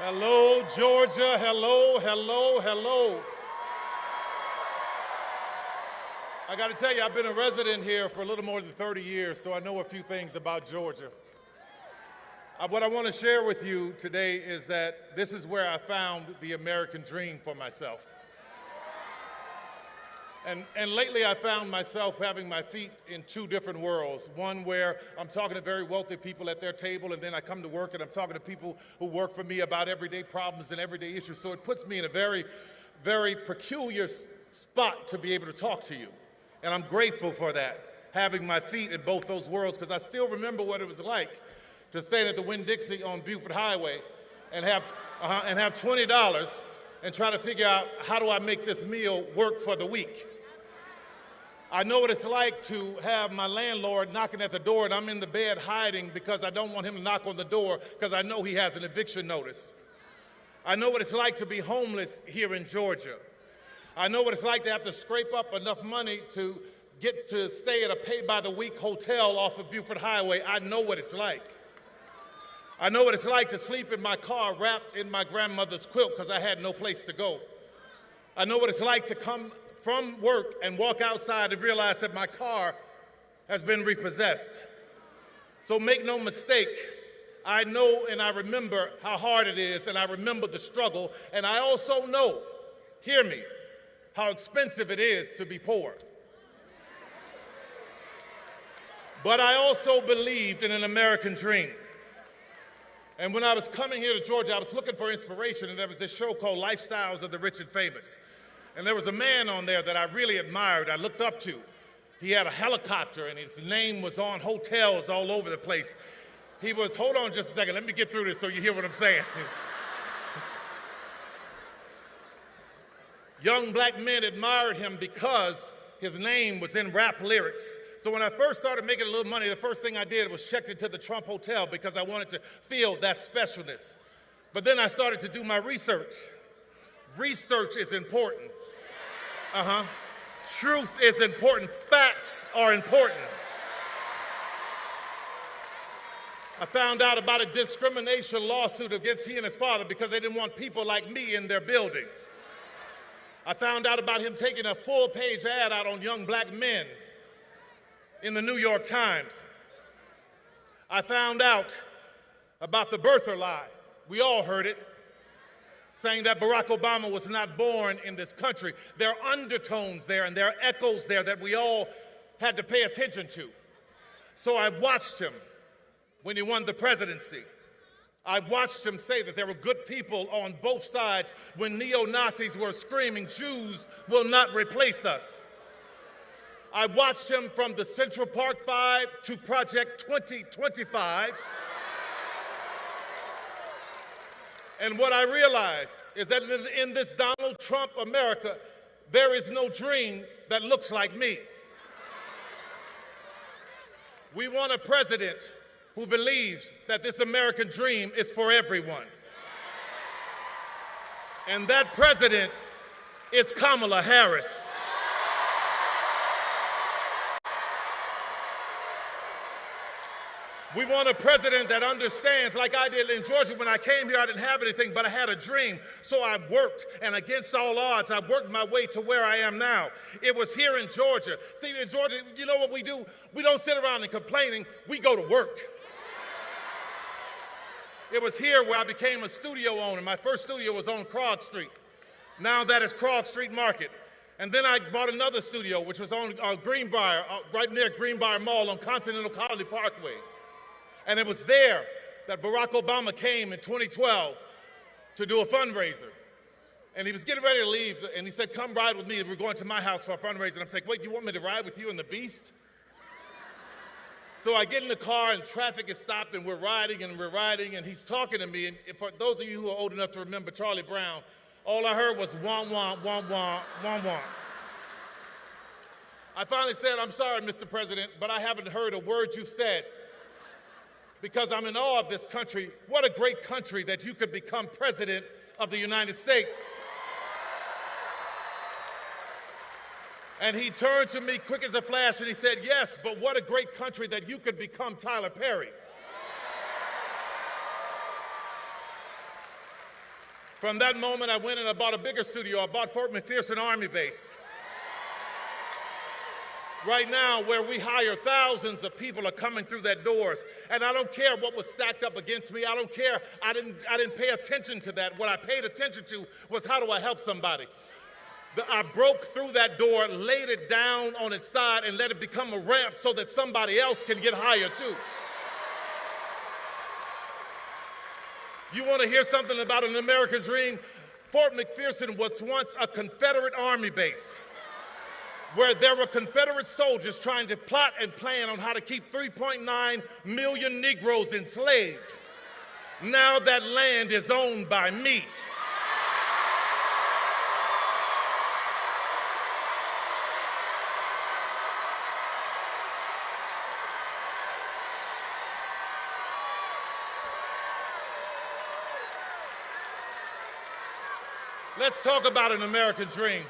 Hello, Georgia. Hello, hello, hello. I got to tell you, I've been a resident here for a little more than 30 years, so I know a few things about Georgia. What I want to share with you today is that this is where I found the American dream for myself. And lately I found myself having my feet in two different worlds. One where I'm talking to very wealthy people at their table, and then I come to work and I'm talking to people who work for me about everyday problems and everyday issues. So it puts me in a very, very peculiar spot to be able to talk to you. And I'm grateful for that, having my feet in both those worlds, because I still remember what it was like to stand at the Winn-Dixie on Buford Highway and have $20 and try to figure out, how do I make this meal work for the week? I know what it's like to have my landlord knocking at the door and I'm in the bed hiding because I don't want him to knock on the door because I know he has an eviction notice. I know what it's like to be homeless here in Georgia. I know what it's like to have to scrape up enough money to get to stay at a pay-by-the-week hotel off of Buford Highway. I know what it's like. I know what it's like to sleep in my car wrapped in my grandmother's quilt because I had no place to go. I know what it's like to come from work and walk outside and realize that my car has been repossessed. So make no mistake, I know and I remember how hard it is, and I remember the struggle, and I also know, hear me, how expensive it is to be poor. But I also believed in an American dream. And when I was coming here to Georgia, I was looking for inspiration, and there was this show called Lifestyles of the Rich and Famous. And there was a man on there that I really admired, I looked up to. He had a helicopter, and his name was on hotels all over the place. He was, hold on just a second, let me get through this so you hear what I'm saying. Young black men admired him because his name was in rap lyrics. So when I first started making a little money, the first thing I did was checked into the Trump Hotel because I wanted to feel that specialness. But then I started to do my research. Research is important. Truth is important. Facts are important. I found out about a discrimination lawsuit against he and his father because they didn't want people like me in their building. I found out about him taking a full-page ad out on young black men in the New York Times. I found out about the birther lie. We all heard it, saying that Barack Obama was not born in this country. There are undertones there and there are echoes there that we all had to pay attention to. So I watched him when he won the presidency. I watched him say that there were good people on both sides when neo-Nazis were screaming, "Jews will not replace us." I watched him from the Central Park 5 to Project 2025. And what I realized is that in this Donald Trump America, there is no dream that looks like me. We want a president who believes that this American dream is for everyone. And that president is Kamala Harris. We want a president that understands, like I did in Georgia. When I came here, I didn't have anything, but I had a dream. So I worked, and against all odds, I worked my way to where I am now. It was here in Georgia. See, in Georgia, you know what we do? We don't sit around and complaining. We go to work. It was here where I became a studio owner. My first studio was on Krog Street. Now that is Krog Street Market. And then I bought another studio, which was on Greenbrier, right near Greenbrier Mall on Continental Colony Parkway. And it was there that Barack Obama came in 2012 to do a fundraiser. And he was getting ready to leave, and he said, "Come ride with me. We're going to my house for a fundraiser." And I'm saying, "Wait, you want me to ride with you in the Beast?" So I get in the car, and traffic is stopped, and we're riding, and he's talking to me. And for those of you who are old enough to remember Charlie Brown, all I heard was wah, wah, wah, wah, wah, wah. I finally said, "I'm sorry, Mr. President, but I haven't heard a word you've said, because I'm in awe of this country. What a great country that you could become president of the United States." And he turned to me quick as a flash and he said, "Yes, but what a great country that you could become Tyler Perry." From that moment, I went and I bought a bigger studio. I bought Fort McPherson Army Base. Right now, where we hire thousands of people are coming through that doors. And I don't care what was stacked up against me. I don't care. I didn't pay attention to that. What I paid attention to was, how do I help somebody? I broke through that door, laid it down on its side, and let it become a ramp so that somebody else can get higher too. You want to hear something about an American dream? Fort McPherson was once a Confederate Army base where there were Confederate soldiers trying to plot and plan on how to keep 3.9 million Negroes enslaved. Now that land is owned by me. Let's talk about an American dream.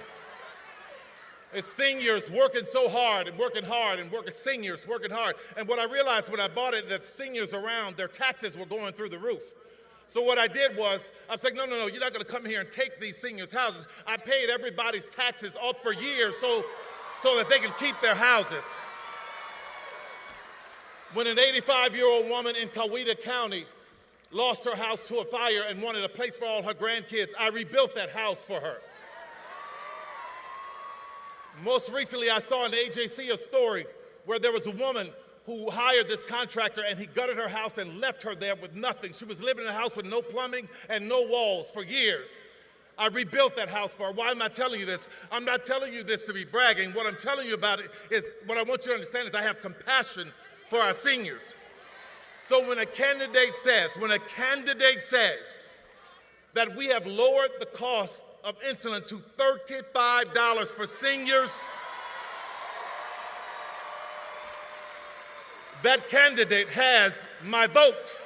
It's seniors working so hard and working hard and working, seniors working hard. And what I realized when I bought it, that seniors around, their taxes were going through the roof. So what I did was, I was like, no, you're not gonna come here and take these seniors' houses. I paid everybody's taxes off for years so that they can keep their houses. When an 85-year-old woman in Coweta County lost her house to a fire and wanted a place for all her grandkids, I rebuilt that house for her. Most recently, I saw in the AJC a story where there was a woman who hired this contractor and he gutted her house and left her there with nothing. She was living in a house with no plumbing and no walls for years. I rebuilt that house for her. Why am I telling you this? I'm not telling you this to be bragging. What I'm telling you about it is, what I want you to understand is I have compassion for our seniors. So when a candidate says that we have lowered the cost of insulin to $35 for seniors, that candidate has my vote.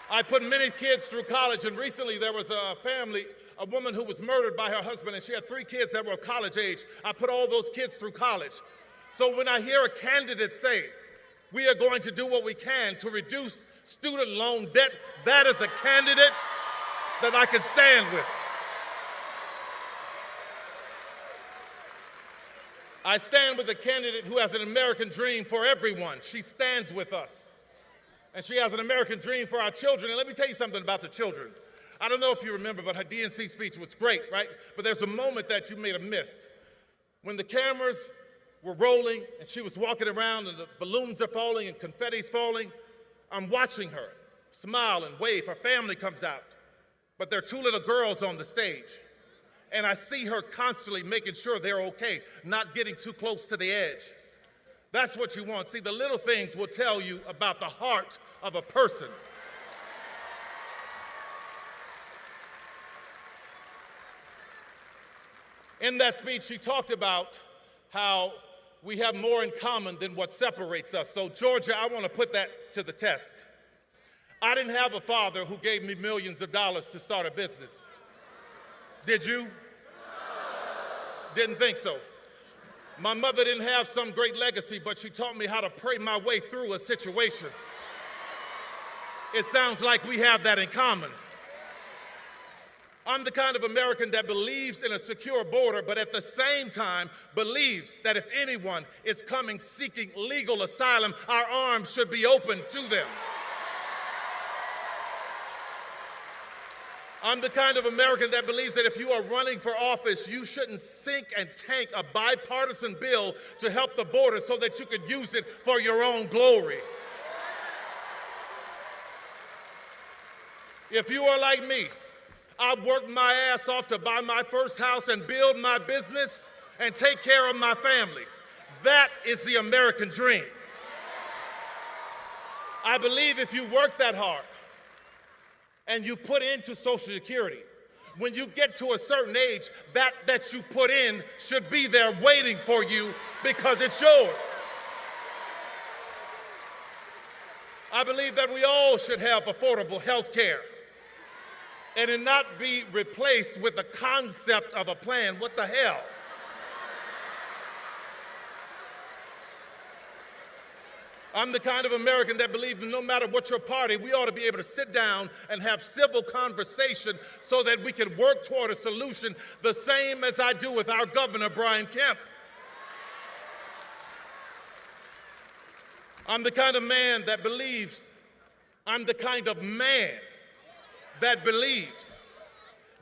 I put many kids through college, and recently there was a family, a woman who was murdered by her husband, and she had 3 kids that were of college age. I put all those kids through college. So when I hear a candidate say, we are going to do what we can to reduce student loan debt, that is a candidate that I can stand with. I stand with a candidate who has an American dream for everyone. She stands with us. And she has an American dream for our children. And let me tell you something about the children. I don't know if you remember, but her DNC speech was great, right? But there's a moment that you may have missed. When the cameras were rolling and she was walking around and the balloons are falling and confetti's falling, I'm watching her smile and wave. Her family comes out, but there are 2 little girls on the stage. And I see her constantly making sure they're okay, not getting too close to the edge. That's what you want. See, the little things will tell you about the heart of a person. In that speech, she talked about how we have more in common than what separates us. So, Georgia, I want to put that to the test. I didn't have a father who gave me millions of dollars to start a business. Did you? Didn't think so. My mother didn't have some great legacy, but she taught me how to pray my way through a situation. It sounds like we have that in common. I'm the kind of American that believes in a secure border, but at the same time believes that if anyone is coming seeking legal asylum, our arms should be open to them. I'm the kind of American that believes that if you are running for office, you shouldn't sink and tank a bipartisan bill to help the border so that you could use it for your own glory. If you are like me, I worked my ass off to buy my first house and build my business and take care of my family. That is the American dream. I believe if you work that hard and you put into Social Security, when you get to a certain age, that you put in should be there waiting for you because it's yours. I believe that we all should have affordable health care and it not be replaced with the concept of a plan. What the hell? I'm the kind of American that believes that no matter what your party, we ought to be able to sit down and have civil conversation so that we can work toward a solution, the same as I do with our governor, Brian Kemp. I'm the kind of man that believes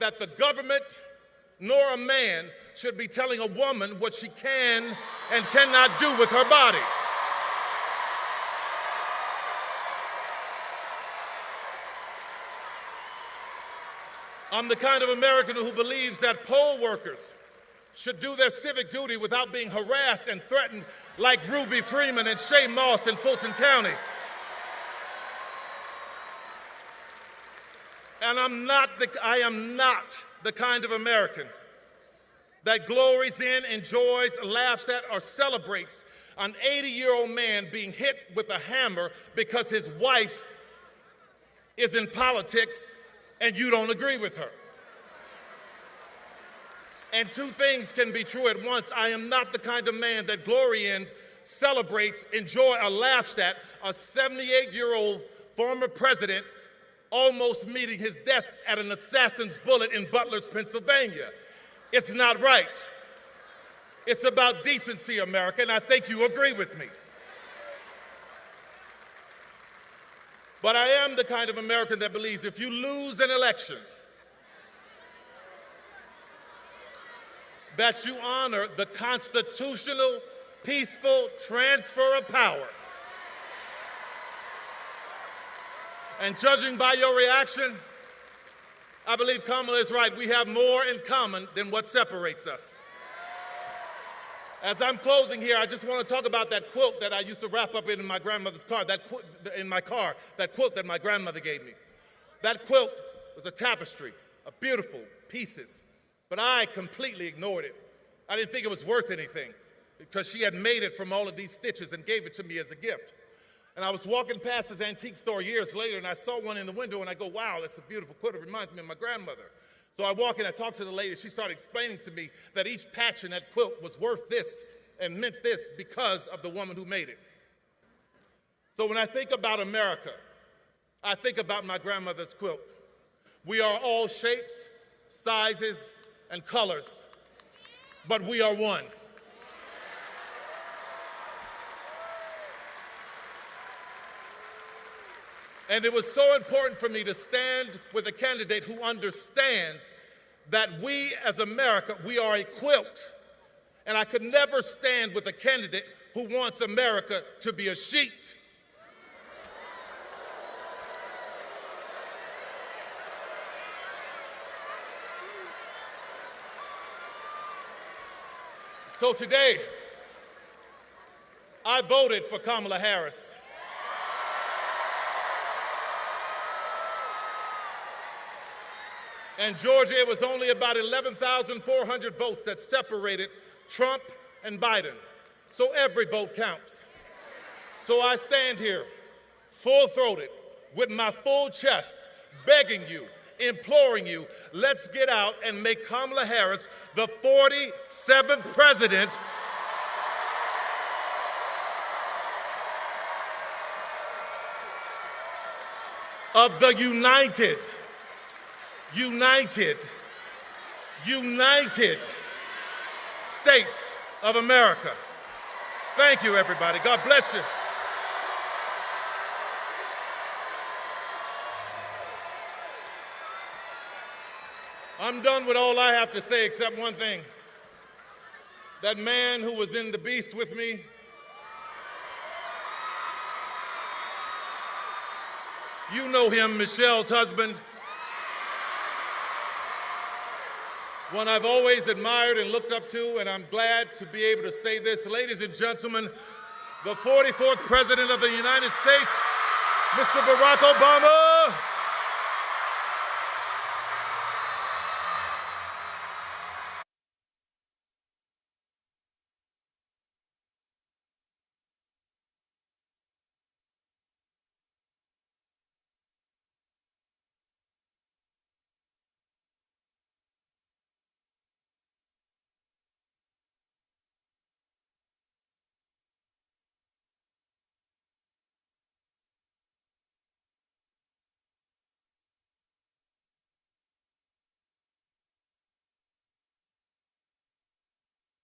that the government nor a man should be telling a woman what she can and cannot do with her body. I'm the kind of American who believes that poll workers should do their civic duty without being harassed and threatened like Ruby Freeman and Shay Moss in Fulton County. And I am not the kind of American that glories in, enjoys, laughs at, or celebrates an 80-year-old man being hit with a hammer because his wife is in politics and you don't agree with her. And two things can be true at once. I am not the kind of man that glory in, celebrates, enjoy, or laughs at a 78-year-old former president almost meeting his death at an assassin's bullet in Butler's, Pennsylvania. It's not right. It's about decency, America, and I think you agree with me. But I am the kind of American that believes if you lose an election, that you honor the constitutional, peaceful transfer of power. And judging by your reaction, I believe Kamala is right. We have more in common than what separates us. As I'm closing here, I just want to talk about that quilt that I used to wrap up in my grandmother's car, that quilt that my grandmother gave me. That quilt was a tapestry of beautiful pieces, but I completely ignored it. I didn't think it was worth anything because she had made it from all of these stitches and gave it to me as a gift. And I was walking past this antique store years later, and I saw one in the window, and I go, wow, that's a beautiful quilt. It reminds me of my grandmother. So I walk in, I talk to the lady. She started explaining to me that each patch in that quilt was worth this and meant this because of the woman who made it. So when I think about America, I think about my grandmother's quilt. We are all shapes, sizes, and colors, but we are one. And it was so important for me to stand with a candidate who understands that we as America, we are a quilt. And I could never stand with a candidate who wants America to be a sheet. So today, I voted for Kamala Harris. And Georgia, it was only about 11,400 votes that separated Trump and Biden. So every vote counts. So I stand here, full-throated, with my full chest, begging you, imploring you, let's get out and make Kamala Harris the 47th president of the United States of America. Thank you, everybody. God bless you. I'm done with all I have to say except one thing. That man who was in the beast with me, you know him, Michelle's husband. One I've always admired and looked up to, and I'm glad to be able to say this. Ladies and gentlemen, the 44th President of the United States, Mr. Barack Obama.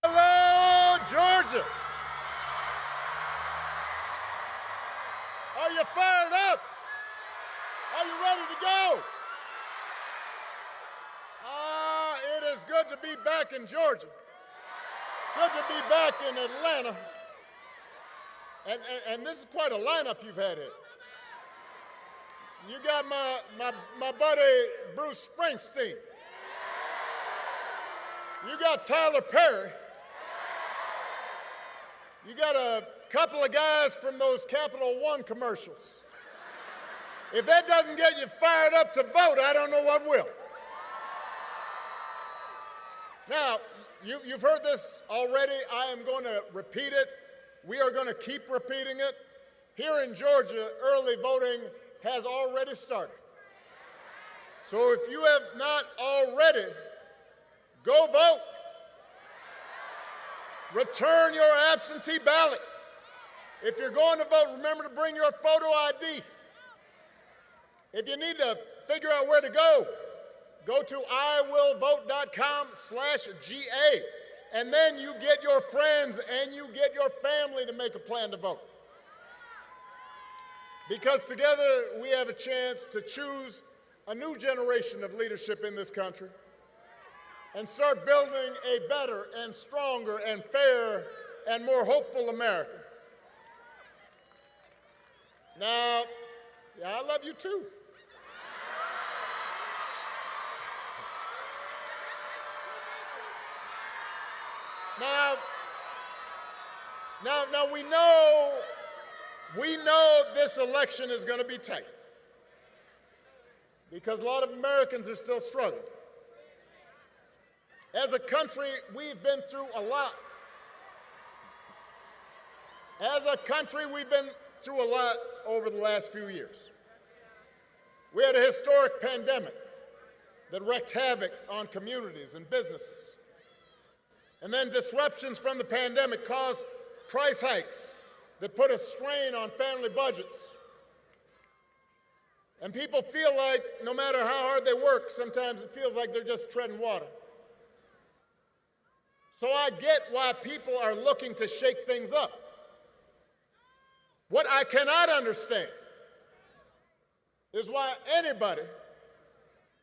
Hello, Georgia. Are you fired up? Are you ready to go? good to be back in Georgia. Good to be back in Atlanta. And this is quite a lineup you've had here. You got my buddy Bruce Springsteen. You got Tyler Perry. You got a couple of guys from those Capital One commercials. If that doesn't get you fired up to vote, I don't know what will. Now, you've heard this already. I am going to repeat it. We are going to keep repeating it. Here in Georgia, early voting has already started. So if you have not already, go vote. Return your absentee ballot. If you're going to vote, remember to bring your photo ID. If you need to figure out where to go to iwillvote.com/GA, and then you get your friends and you get your family to make a plan to vote. Because together we have a chance to choose a new generation of leadership in this country and start building a better and stronger and fairer and more hopeful America. Now, I love you too. Now we know this election is going to be tight because a lot of Americans are still struggling. As a country, we've been through a lot. As a country, we've been through a lot over the last few years. We had a historic pandemic that wreaked havoc on communities and businesses. And then disruptions from the pandemic caused price hikes that put a strain on family budgets. And people feel like no matter how hard they work, sometimes it feels like they're just treading water. So I get why people are looking to shake things up. What I cannot understand is why anybody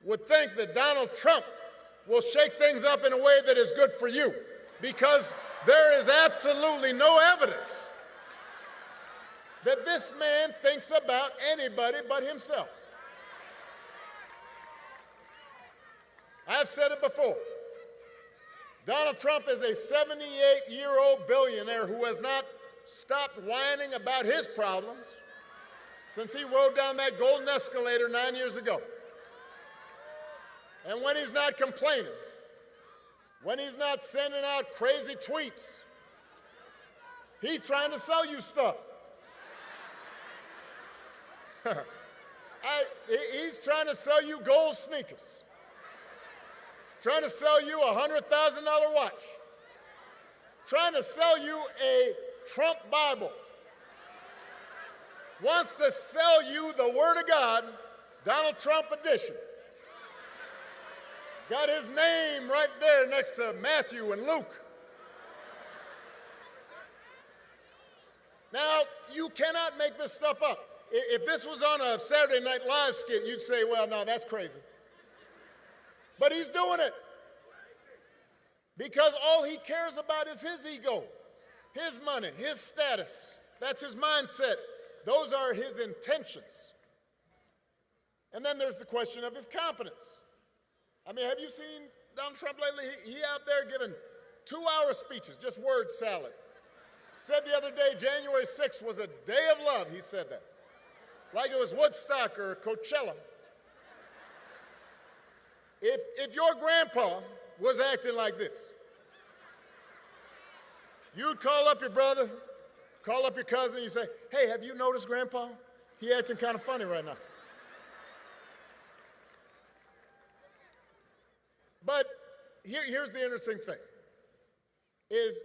would think that Donald Trump will shake things up in a way that is good for you, because there is absolutely no evidence that this man thinks about anybody but himself. I've said it before. Donald Trump is a 78-year-old billionaire who has not stopped whining about his problems since he rode down that golden escalator 9 years ago. And when he's not complaining, when he's not sending out crazy tweets, he's trying to sell you stuff. He's trying to sell you gold sneakers, trying to sell you a $100,000 watch, trying to sell you a Trump Bible, wants to sell you the Word of God, Donald Trump edition. Got his name right there next to Matthew and Luke. Now, you cannot make this stuff up. If this was on a Saturday Night Live skit, you'd say, well, no, that's crazy. But he's doing it because all he cares about is his ego, his money, his status. That's his mindset. Those are his intentions. And then there's the question of his competence. I mean, have you seen Donald Trump lately? He out there giving 2-hour speeches, just word salad. Said the other day, January 6th was a day of love, he said that. Like it was Woodstock or Coachella. If your grandpa was acting like this, you'd call up your brother, call up your cousin, you say, hey, have you noticed Grandpa? He acting kind of funny right now. But here's the interesting thing, is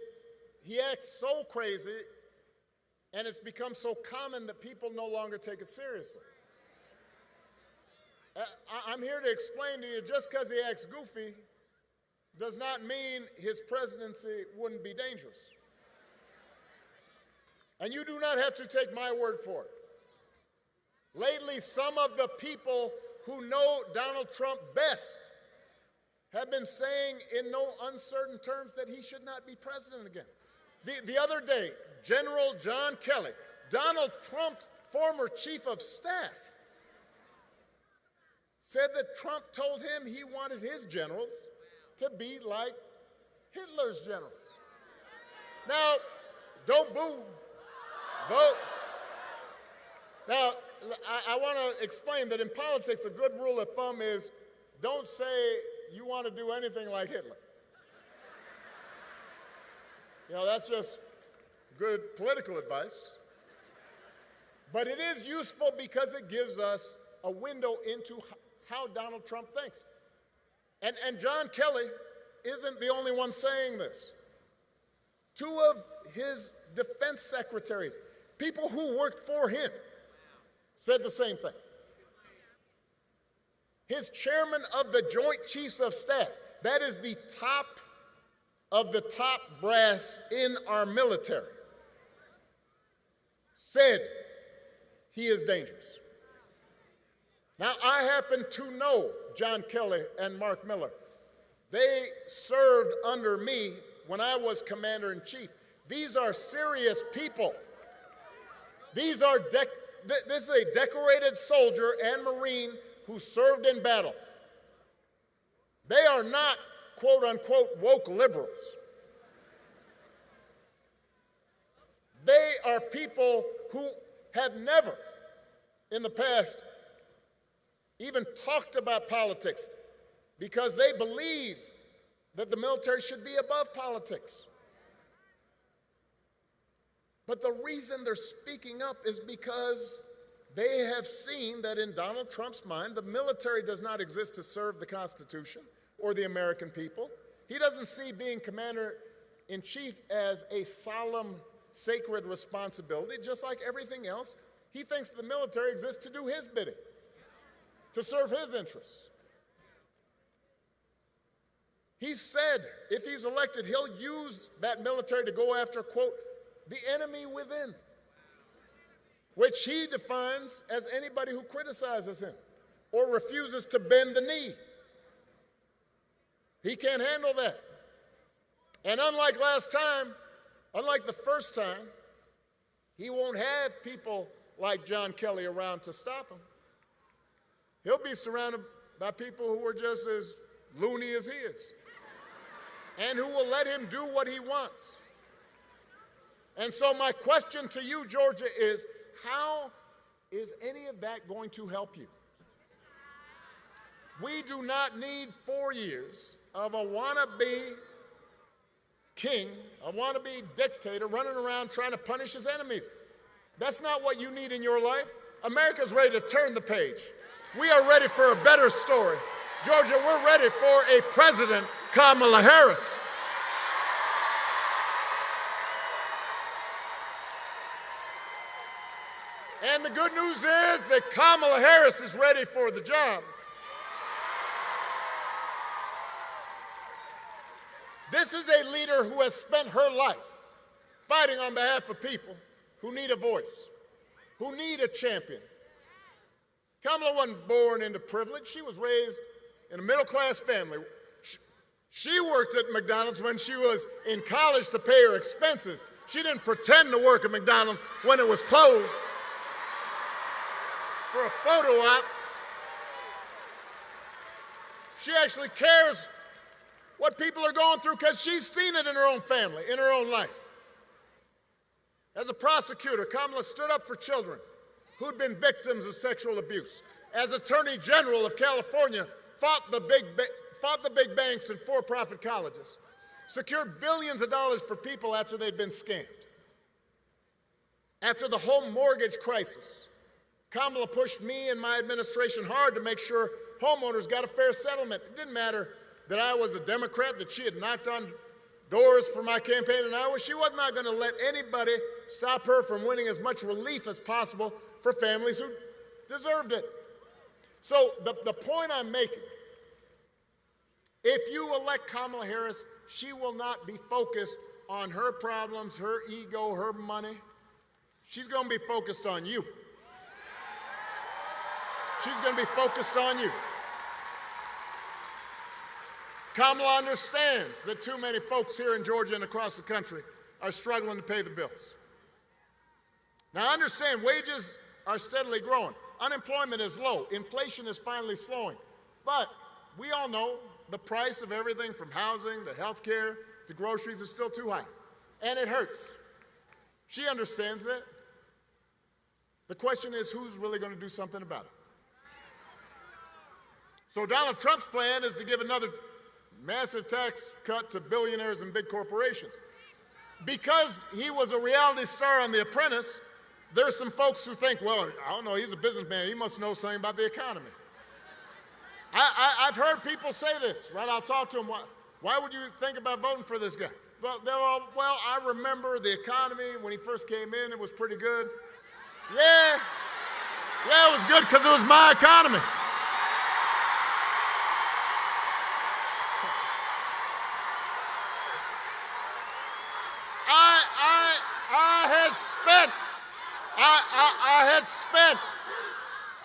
he acts so crazy and it's become so common that people no longer take it seriously. I'm here to explain to you, just because he acts goofy does not mean his presidency wouldn't be dangerous. And you do not have to take my word for it. Lately, some of the people who know Donald Trump best have been saying in no uncertain terms that he should not be president again. The other day, General John Kelly, Donald Trump's former chief of staff, said that Trump told him he wanted his generals to be like Hitler's generals. Now, don't boo, vote. Now, I want to explain that in politics, a good rule of thumb is don't say you want to do anything like Hitler. You know, that's just good political advice. But it is useful because it gives us a window into how Donald Trump thinks. And John Kelly isn't the only one saying this. Two of his defense secretaries, people who worked for him, said the same thing. His chairman of the Joint Chiefs of Staff, that is the top of the top brass in our military, said he is dangerous. Now, I happen to know John Kelly and Mark Miller. They served under me when I was commander-in-chief. These are serious people. This is a decorated soldier and Marine who served in battle. They are not, quote-unquote, woke liberals. They are people who have never, in the past, even talked about politics because they believe that the military should be above politics. But the reason they're speaking up is because they have seen that in Donald Trump's mind, the military does not exist to serve the Constitution or the American people. He doesn't see being commander-in-chief as a solemn, sacred responsibility, just like everything else. He thinks the military exists to do his bidding, to serve his interests. He said if he's elected, he'll use that military to go after, quote, the enemy within, which he defines as anybody who criticizes him or refuses to bend the knee. He can't handle that. And unlike last time, unlike the first time, he won't have people like John Kelly around to stop him. He'll be surrounded by people who are just as loony as he is and who will let him do what he wants. And so my question to you, Georgia, is how is any of that going to help you? We do not need 4 years of a wannabe king, a wannabe dictator running around trying to punish his enemies. That's not what you need in your life. America's ready to turn the page. We are ready for a better story. Georgia, we're ready for a President Kamala Harris. And the good news is that Kamala Harris is ready for the job. This is a leader who has spent her life fighting on behalf of people who need a voice, who need a champion. Kamala wasn't born into privilege. She was raised in a middle-class family. She worked at McDonald's when she was in college to pay her expenses. She didn't pretend to work at McDonald's when it was closed for a photo op. She actually cares what people are going through because she's seen it in her own family, in her own life. As a prosecutor, Kamala stood up for children who'd been victims of sexual abuse. As Attorney General of California, fought the big banks and for-profit colleges, secured billions of dollars for people after they'd been scammed. After the home mortgage crisis, Kamala pushed me and my administration hard to make sure homeowners got a fair settlement. It didn't matter that I was a Democrat, that she had knocked on doors for my campaign in Iowa. She was not going to let anybody stop her from winning as much relief as possible for families who deserved it. So the point I'm making, if you elect Kamala Harris, she will not be focused on her problems, her ego, her money. She's going to be focused on you. She's going to be focused on you. Kamala understands that too many folks here in Georgia and across the country are struggling to pay the bills. Now, I understand wages are steadily growing. Unemployment is low. Inflation is finally slowing. But we all know the price of everything from housing to health care to groceries is still too high. And it hurts. She understands that. The question is, who's really going to do something about it? So Donald Trump's plan is to give another massive tax cut to billionaires and big corporations. Because he was a reality star on The Apprentice, there's some folks who think, well, I don't know, he's a businessman, he must know something about the economy. I've heard people say this, right? I'll talk to them, why would you think about voting for this guy? Well, they're all, well, I remember the economy when he first came in, it was pretty good. Yeah, it was good because it was my economy.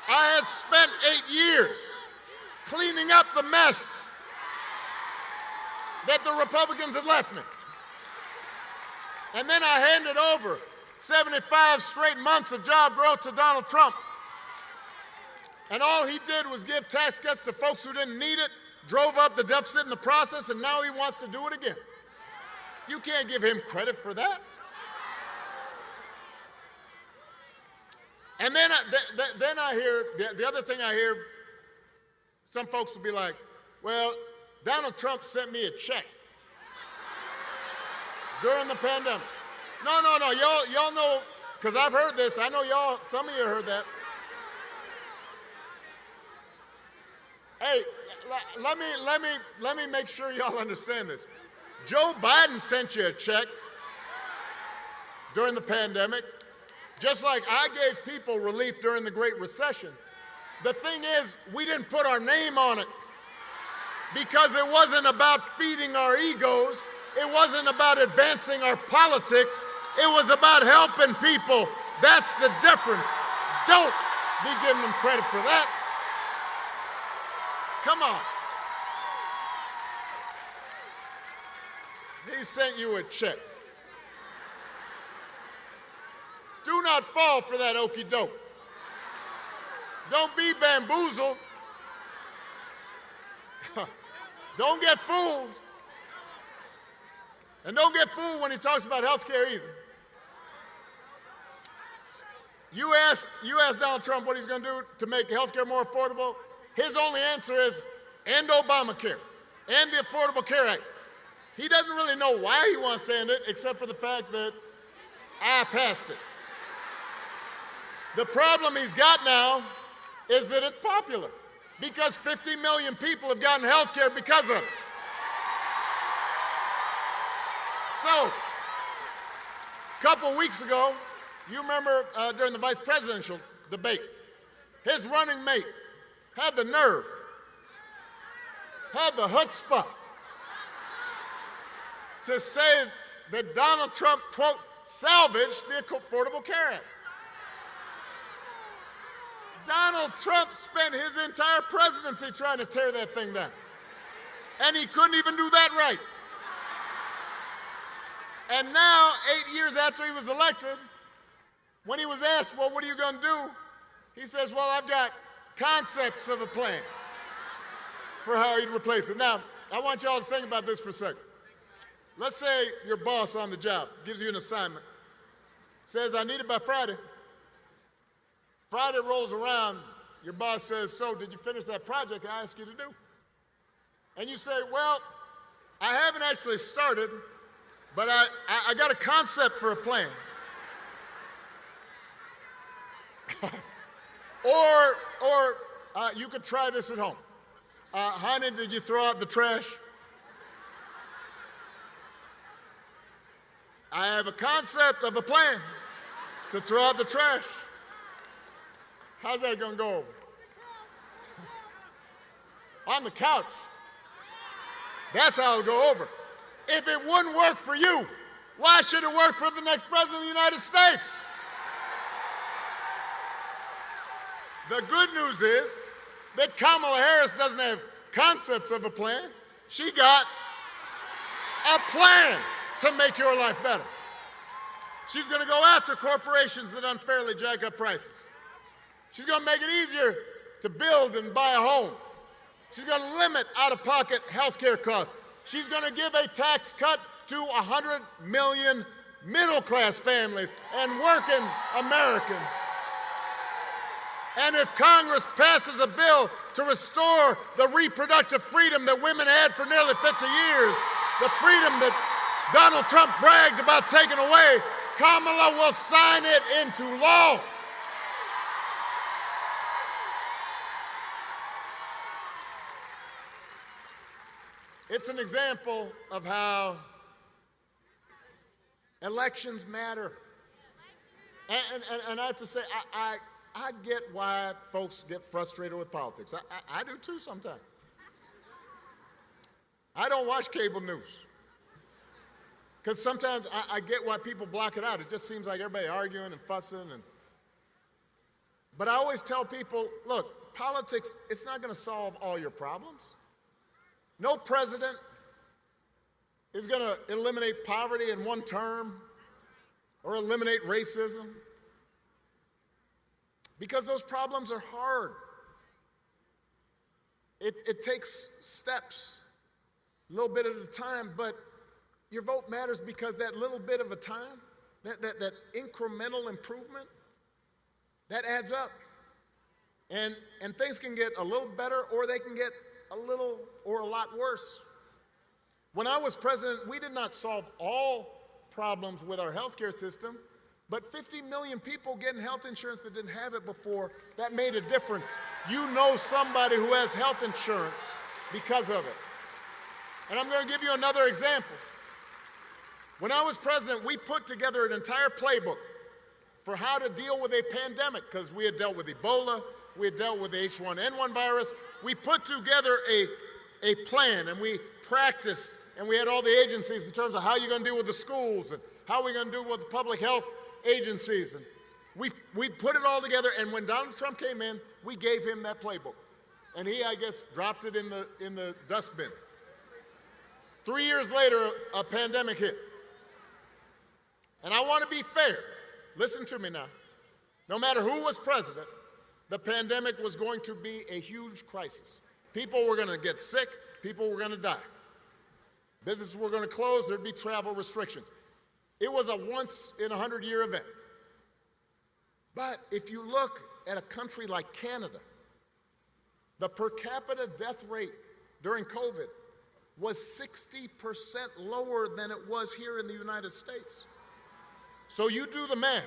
I had spent 8 years cleaning up the mess that the Republicans had left me. And then I handed over 75 straight months of job growth to Donald Trump. And all he did was give tax cuts to folks who didn't need it, drove up the deficit in the process, and now he wants to do it again. You can't give him credit for that. And then I hear, the other thing I hear, some folks will be like, well, Donald Trump sent me a check during the pandemic. No, y'all know, because I've heard this, I know y'all, some of you heard that. Hey, let me make sure y'all understand this. Joe Biden sent you a check during the pandemic, just like I gave people relief during the Great Recession. The thing is, we didn't put our name on it because it wasn't about feeding our egos. It wasn't about advancing our politics. It was about helping people. That's the difference. Don't be giving them credit for that. Come on. He sent you a check. Do not fall for that okie doke. Don't be bamboozled. Don't get fooled. And don't get fooled when he talks about health care either. You ask Donald Trump what he's going to do to make health care more affordable. His only answer is end Obamacare, end the Affordable Care Act. He doesn't really know why he wants to end it, except for the fact that I passed it. The problem he's got now is that it's popular, because 50 million people have gotten health care because of it. So, a couple weeks ago, you remember during the vice presidential debate, his running mate had the nerve, had the chutzpah to say that Donald Trump, quote, salvaged the Affordable Care Act. Donald Trump spent his entire presidency trying to tear that thing down. And he couldn't even do that right. And now, 8 years after he was elected, when he was asked, well, what are you going to do? He says, well, I've got concepts of a plan for how he'd replace it. Now, I want you all to think about this for a second. Let's say your boss on the job gives you an assignment, says, I need it by Friday. Friday rolls around, your boss says, so did you finish that project I asked you to do? And you say, well, I haven't actually started, but I got a concept for a plan. Or you could try this at home. Honey, did you throw out the trash? I have a concept of a plan to throw out the trash. How's that going to go over? On the couch. That's how it'll go over. If it wouldn't work for you, why should it work for the next president of the United States? The good news is that Kamala Harris doesn't have concepts of a plan. She got a plan to make your life better. She's going to go after corporations that unfairly jack up prices. She's going to make it easier to build and buy a home. She's going to limit out-of-pocket health care costs. She's going to give a tax cut to 100 million middle-class families and working Americans. And if Congress passes a bill to restore the reproductive freedom that women had for nearly 50 years, the freedom that Donald Trump bragged about taking away, Kamala will sign it into law. It's an example of how elections matter. And I have to say, I get why folks get frustrated with politics. I do too sometimes. I don't watch cable news. Because sometimes I get why people block it out. It just seems like everybody arguing and fussing. But I always tell people, look, politics, it's not going to solve all your problems. No president is going to eliminate poverty in one term or eliminate racism, because those problems are hard. It takes steps, a little bit at a time, but your vote matters because that little bit of a time, that incremental improvement, that adds up. And things can get a little better, or they can get a little or a lot worse. When I was president, we did not solve all problems with our healthcare system, but 50 million people getting health insurance that didn't have it before, that made a difference. You know somebody who has health insurance because of it. And I'm going to give you another example. When I was president, we put together an entire playbook for how to deal with a pandemic, because we had dealt with Ebola, we had dealt with the H1N1 virus. We put together a plan, and we practiced, and we had all the agencies in terms of how you're going to deal with the schools and how we're going to deal with the public health agencies. And we put it all together, and when Donald Trump came in, we gave him that playbook. And he, I guess, dropped it in the dustbin. 3 years later, a pandemic hit. And I want to be fair. Listen to me now. No matter who was president, the pandemic was going to be a huge crisis. People were going to get sick. People were going to die. Businesses were going to close. There'd be travel restrictions. It was a once-in-a-100-year event. But if you look at a country like Canada, the per capita death rate during COVID was 60% lower than it was here in the United States. So you do the math.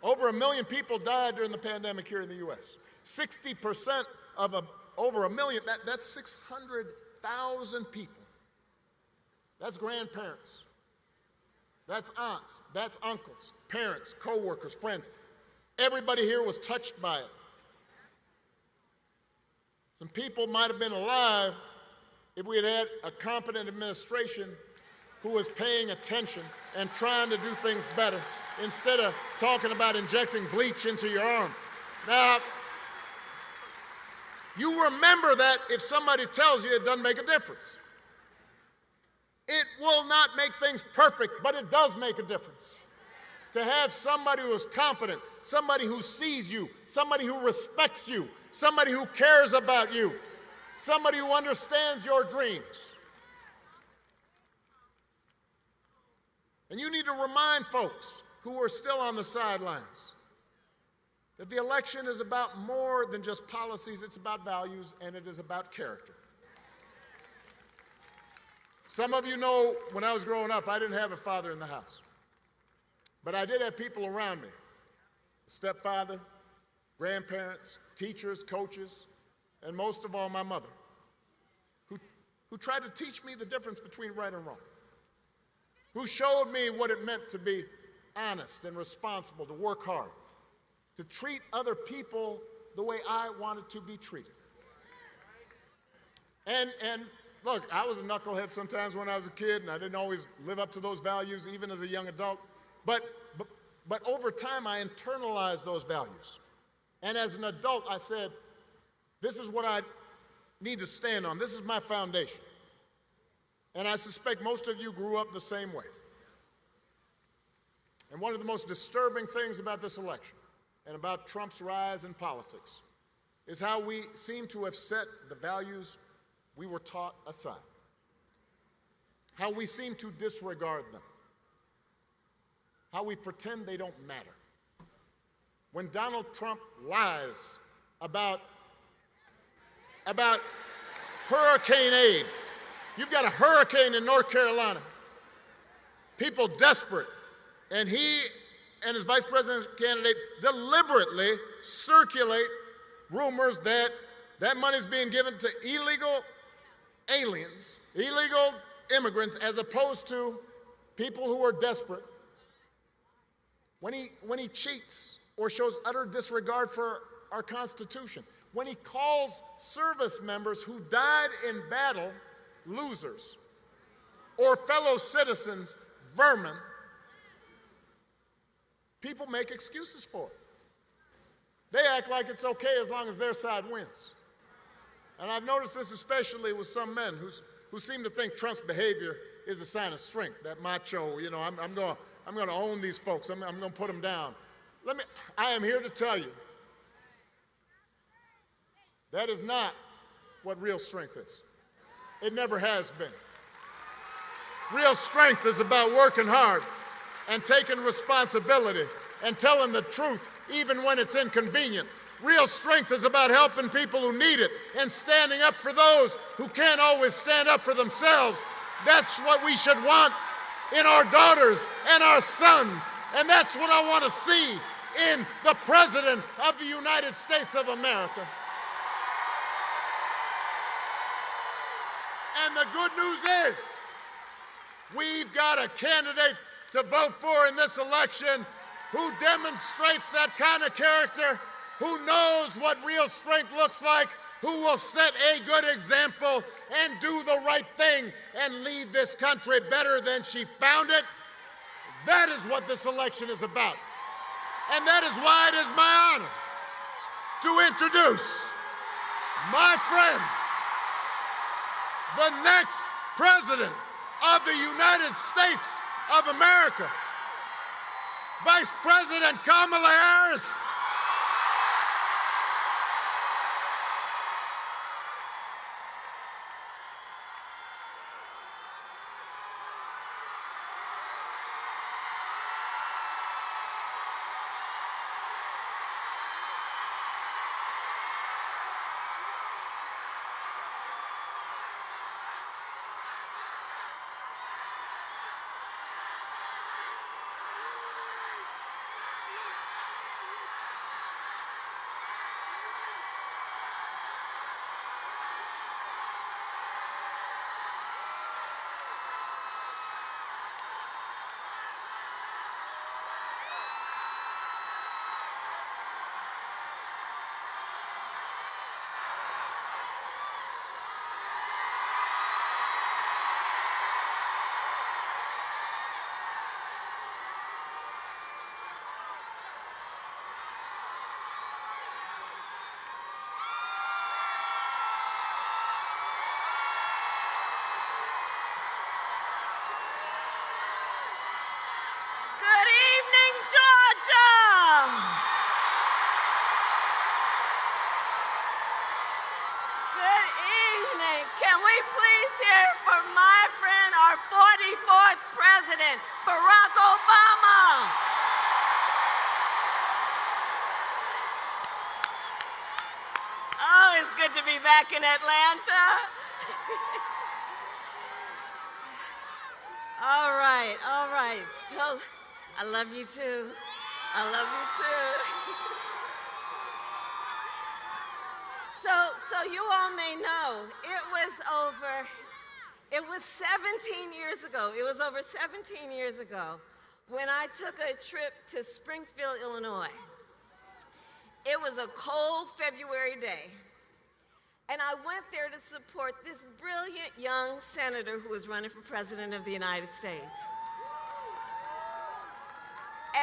Over 1 million people died during the pandemic here in the U.S. 60% of over 1 million, that's 600,000 people. That's grandparents. That's aunts. That's uncles, parents, co-workers, friends. Everybody here was touched by it. Some people might have been alive if we had had a competent administration who was paying attention and trying to do things better instead of talking about injecting bleach into your arm. Now, you remember that if somebody tells you, it doesn't make a difference. It will not make things perfect, but it does make a difference. To have somebody who is competent, somebody who sees you, somebody who respects you, somebody who cares about you, somebody who understands your dreams. And you need to remind folks who are still on the sidelines that the election is about more than just policies. It's about values, and it is about character. Some of you know when I was growing up, I didn't have a father in the house. But I did have people around me, a stepfather, grandparents, teachers, coaches, and most of all, my mother, who tried to teach me the difference between right and wrong, who showed me what it meant to be honest and responsible, to work hard, to treat other people the way I wanted to be treated. And look, I was a knucklehead sometimes when I was a kid, and I didn't always live up to those values, even as a young adult. But over time, I internalized those values. And as an adult, I said, this is what I need to stand on. This is my foundation. And I suspect most of you grew up the same way. And one of the most disturbing things about this election and about Trump's rise in politics is how we seem to have set the values we were taught aside, how we seem to disregard them, how we pretend they don't matter. When Donald Trump lies about hurricane aid, you've got a hurricane in North Carolina, people desperate, and he and his vice presidential candidate deliberately circulate rumors that that money is being given to illegal aliens, illegal immigrants, as opposed to people who are desperate. When he cheats or shows utter disregard for our Constitution, when he calls service members who died in battle losers, or fellow citizens vermin, people make excuses for it. They act like it's okay as long as their side wins. And I've noticed this especially with some men who seem to think Trump's behavior is a sign of strength, that macho, you know, I'm going to own these folks, I'm going to put them down. I am here to tell you, that is not what real strength is. It never has been. Real strength is about working hard and taking responsibility and telling the truth even when it's inconvenient. Real strength is about helping people who need it and standing up for those who can't always stand up for themselves. That's what we should want in our daughters and our sons. And that's what I want to see in the President of the United States of America. And the good news is, we've got a candidate to vote for in this election who demonstrates that kind of character, who knows what real strength looks like, who will set a good example and do the right thing and leave this country better than she found it. That is what this election is about. And that is why it is my honor to introduce my friend, the next President of the United States of America, Vice President Kamala Harris. President Barack Obama. Oh, it's good to be back in Atlanta. All right. So, I love you too. I love you too. So you all may know, it was 17 years ago. It was over 17 years ago when I took a trip to Springfield, Illinois. It was a cold February day, and I went there to support this brilliant young senator who was running for President of the United States.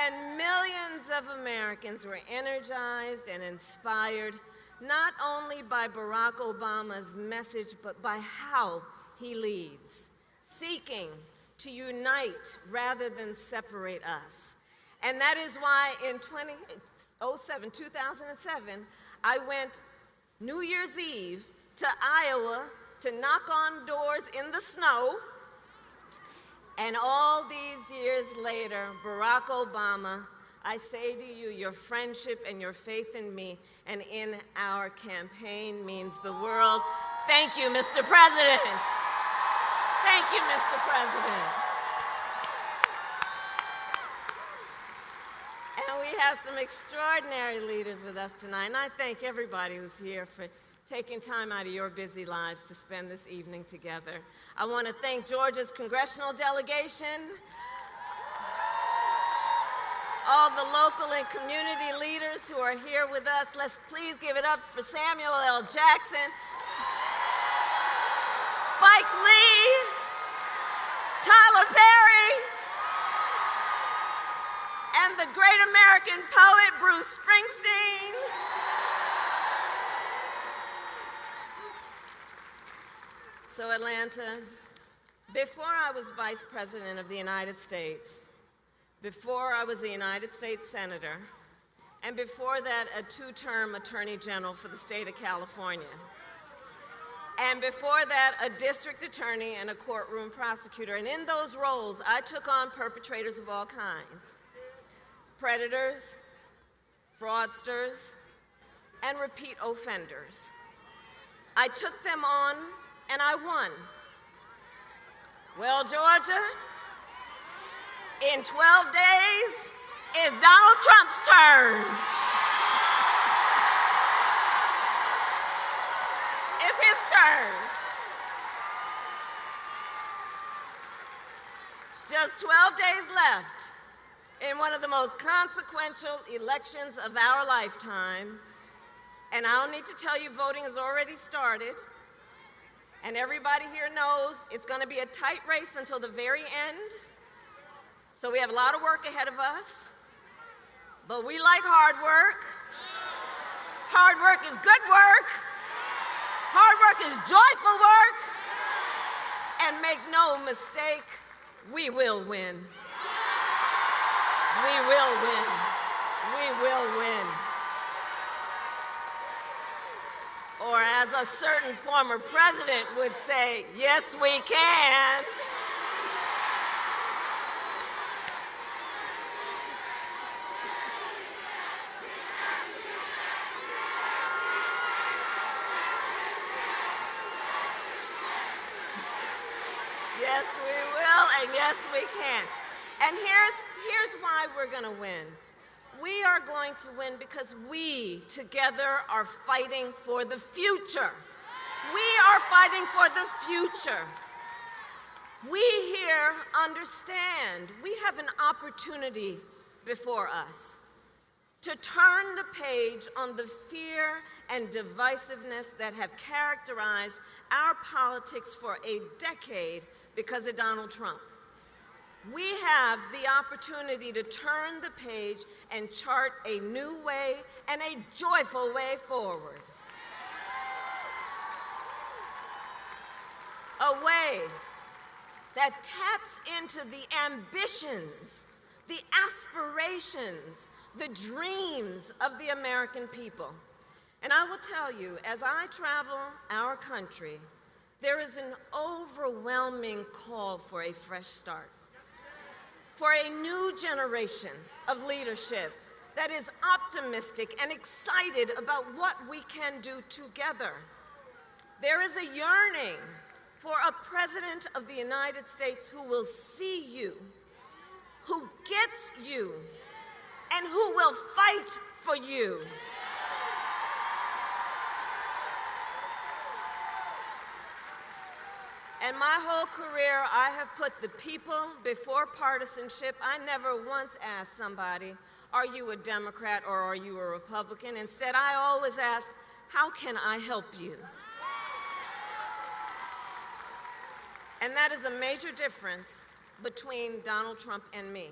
And millions of Americans were energized and inspired, not only by Barack Obama's message, but by how he leads. seeking to unite rather than separate us. And that is why in 2007, I went New Year's Eve to Iowa to knock on doors in the snow. And all these years later, Barack Obama, I say to you, your friendship and your faith in me and in our campaign means the world. Thank you, Mr. President. Thank you, Mr. President. And we have some extraordinary leaders with us tonight, and I thank everybody who's here for taking time out of your busy lives to spend this evening together. I want to thank Georgia's congressional delegation, all the local and community leaders who are here with us. Let's please give it up for Samuel L. Jackson, Spike Lee, Tyler Perry, and the great American poet, Bruce Springsteen. So Atlanta, before I was Vice President of the United States, before I was a United States Senator, and before that a two-term Attorney General for the state of California, and before that a district attorney and a courtroom prosecutor, and in those roles I took on perpetrators of all kinds, predators, fraudsters, and repeat offenders. I took them on and I won. Well, Georgia, in 12 days, it's Donald Trump's turn. It's his turn. Just 12 days left in one of the most consequential elections of our lifetime. And I don't need to tell you, voting has already started. And everybody here knows it's going to be a tight race until the very end. So we have a lot of work ahead of us. But we like hard work. Hard work is good work. Hard work is joyful work. And make no mistake, we will win. We will win. We will win. Or as a certain former president would say, yes, we can. Yes, we will, and yes, we can. And here's why we're going to win. We are going to win because we together are fighting for the future. We are fighting for the future. We here understand we have an opportunity before us to turn the page on the fear and divisiveness that have characterized our politics for a decade because of Donald Trump. We have the opportunity to turn the page and chart a new way and a joyful way forward. A way that taps into the ambitions, the aspirations, the dreams of the American people. And I will tell you, as I travel our country, there is an overwhelming call for a fresh start, for a new generation of leadership that is optimistic and excited about what we can do together. There is a yearning for a president of the United States who will see you, who gets you, and who will fight for you. In my whole career, I have put the people before partisanship. I never once asked somebody, are you a Democrat or are you a Republican? Instead, I always asked, how can I help you? And that is a major difference between Donald Trump and me,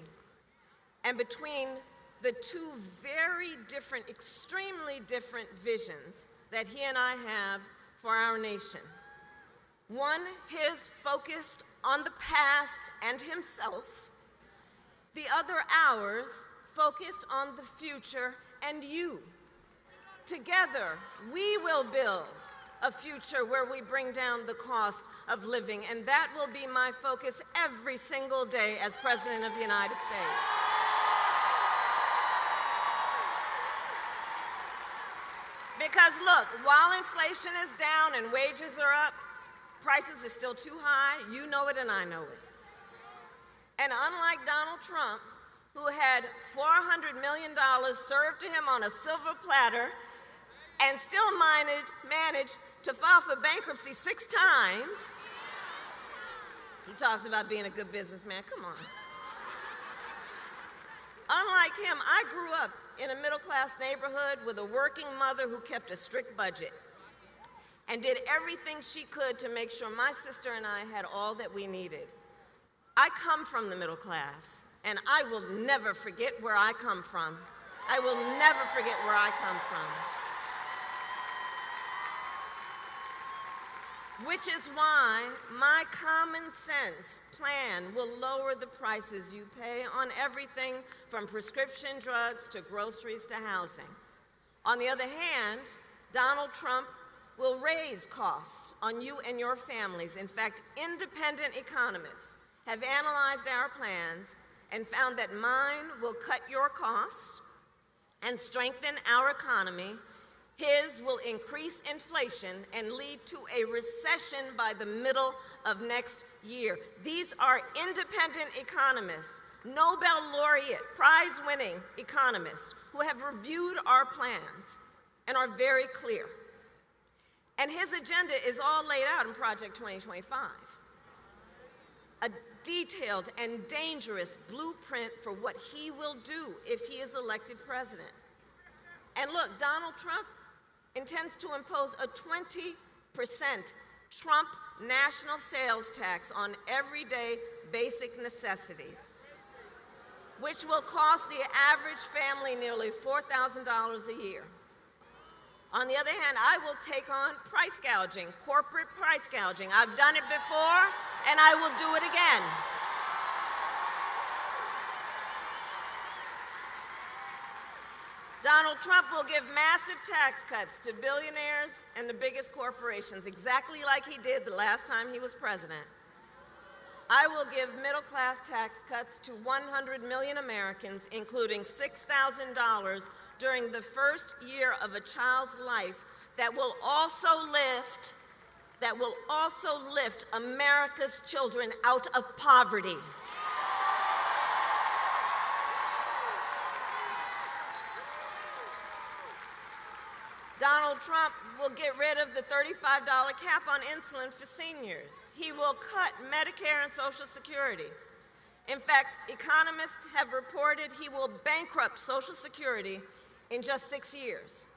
and between the two very different, extremely different visions that he and I have for our nation. One, his focused on the past and himself. The other hours focused on the future and you. Together, we will build a future where we bring down the cost of living, and that will be my focus every single day as President of the United States. Because look, while inflation is down and wages are up, prices are still too high. You know it and I know it. And unlike Donald Trump, who had $400 million served to him on a silver platter and still managed to file for bankruptcy 6 times, he talks about being a good businessman. Come on. Unlike him, I grew up in a middle-class neighborhood with a working mother who kept a strict budget and did everything she could to make sure my sister and I had all that we needed. I come from the middle class, and I will never forget where I come from. I will never forget where I come from. Which is why my common sense plan will lower the prices you pay on everything from prescription drugs to groceries to housing. On the other hand, Donald Trump will raise costs on you and your families. In fact, independent economists have analyzed our plans and found that mine will cut your costs and strengthen our economy. His will increase inflation and lead to a recession by the middle of next year. These are independent economists, Nobel laureate, prize-winning economists who have reviewed our plans and are very clear. And his agenda is all laid out in Project 2025. A detailed and dangerous blueprint for what he will do if he is elected president. And look, Donald Trump intends to impose a 20% Trump national sales tax on everyday basic necessities, which will cost the average family nearly $4,000 a year. On the other hand, I will take on price gouging, corporate price gouging. I've done it before, and I will do it again. Donald Trump will give massive tax cuts to billionaires and the biggest corporations, exactly like he did the last time he was president. I will give middle-class tax cuts to 100 million Americans, including $6,000 during the first year of a child's life, that will also lift America's children out of poverty. Donald Trump will get rid of the $35 cap on insulin for seniors. He will cut Medicare and Social Security. In fact, economists have reported he will bankrupt Social Security in just 6 years.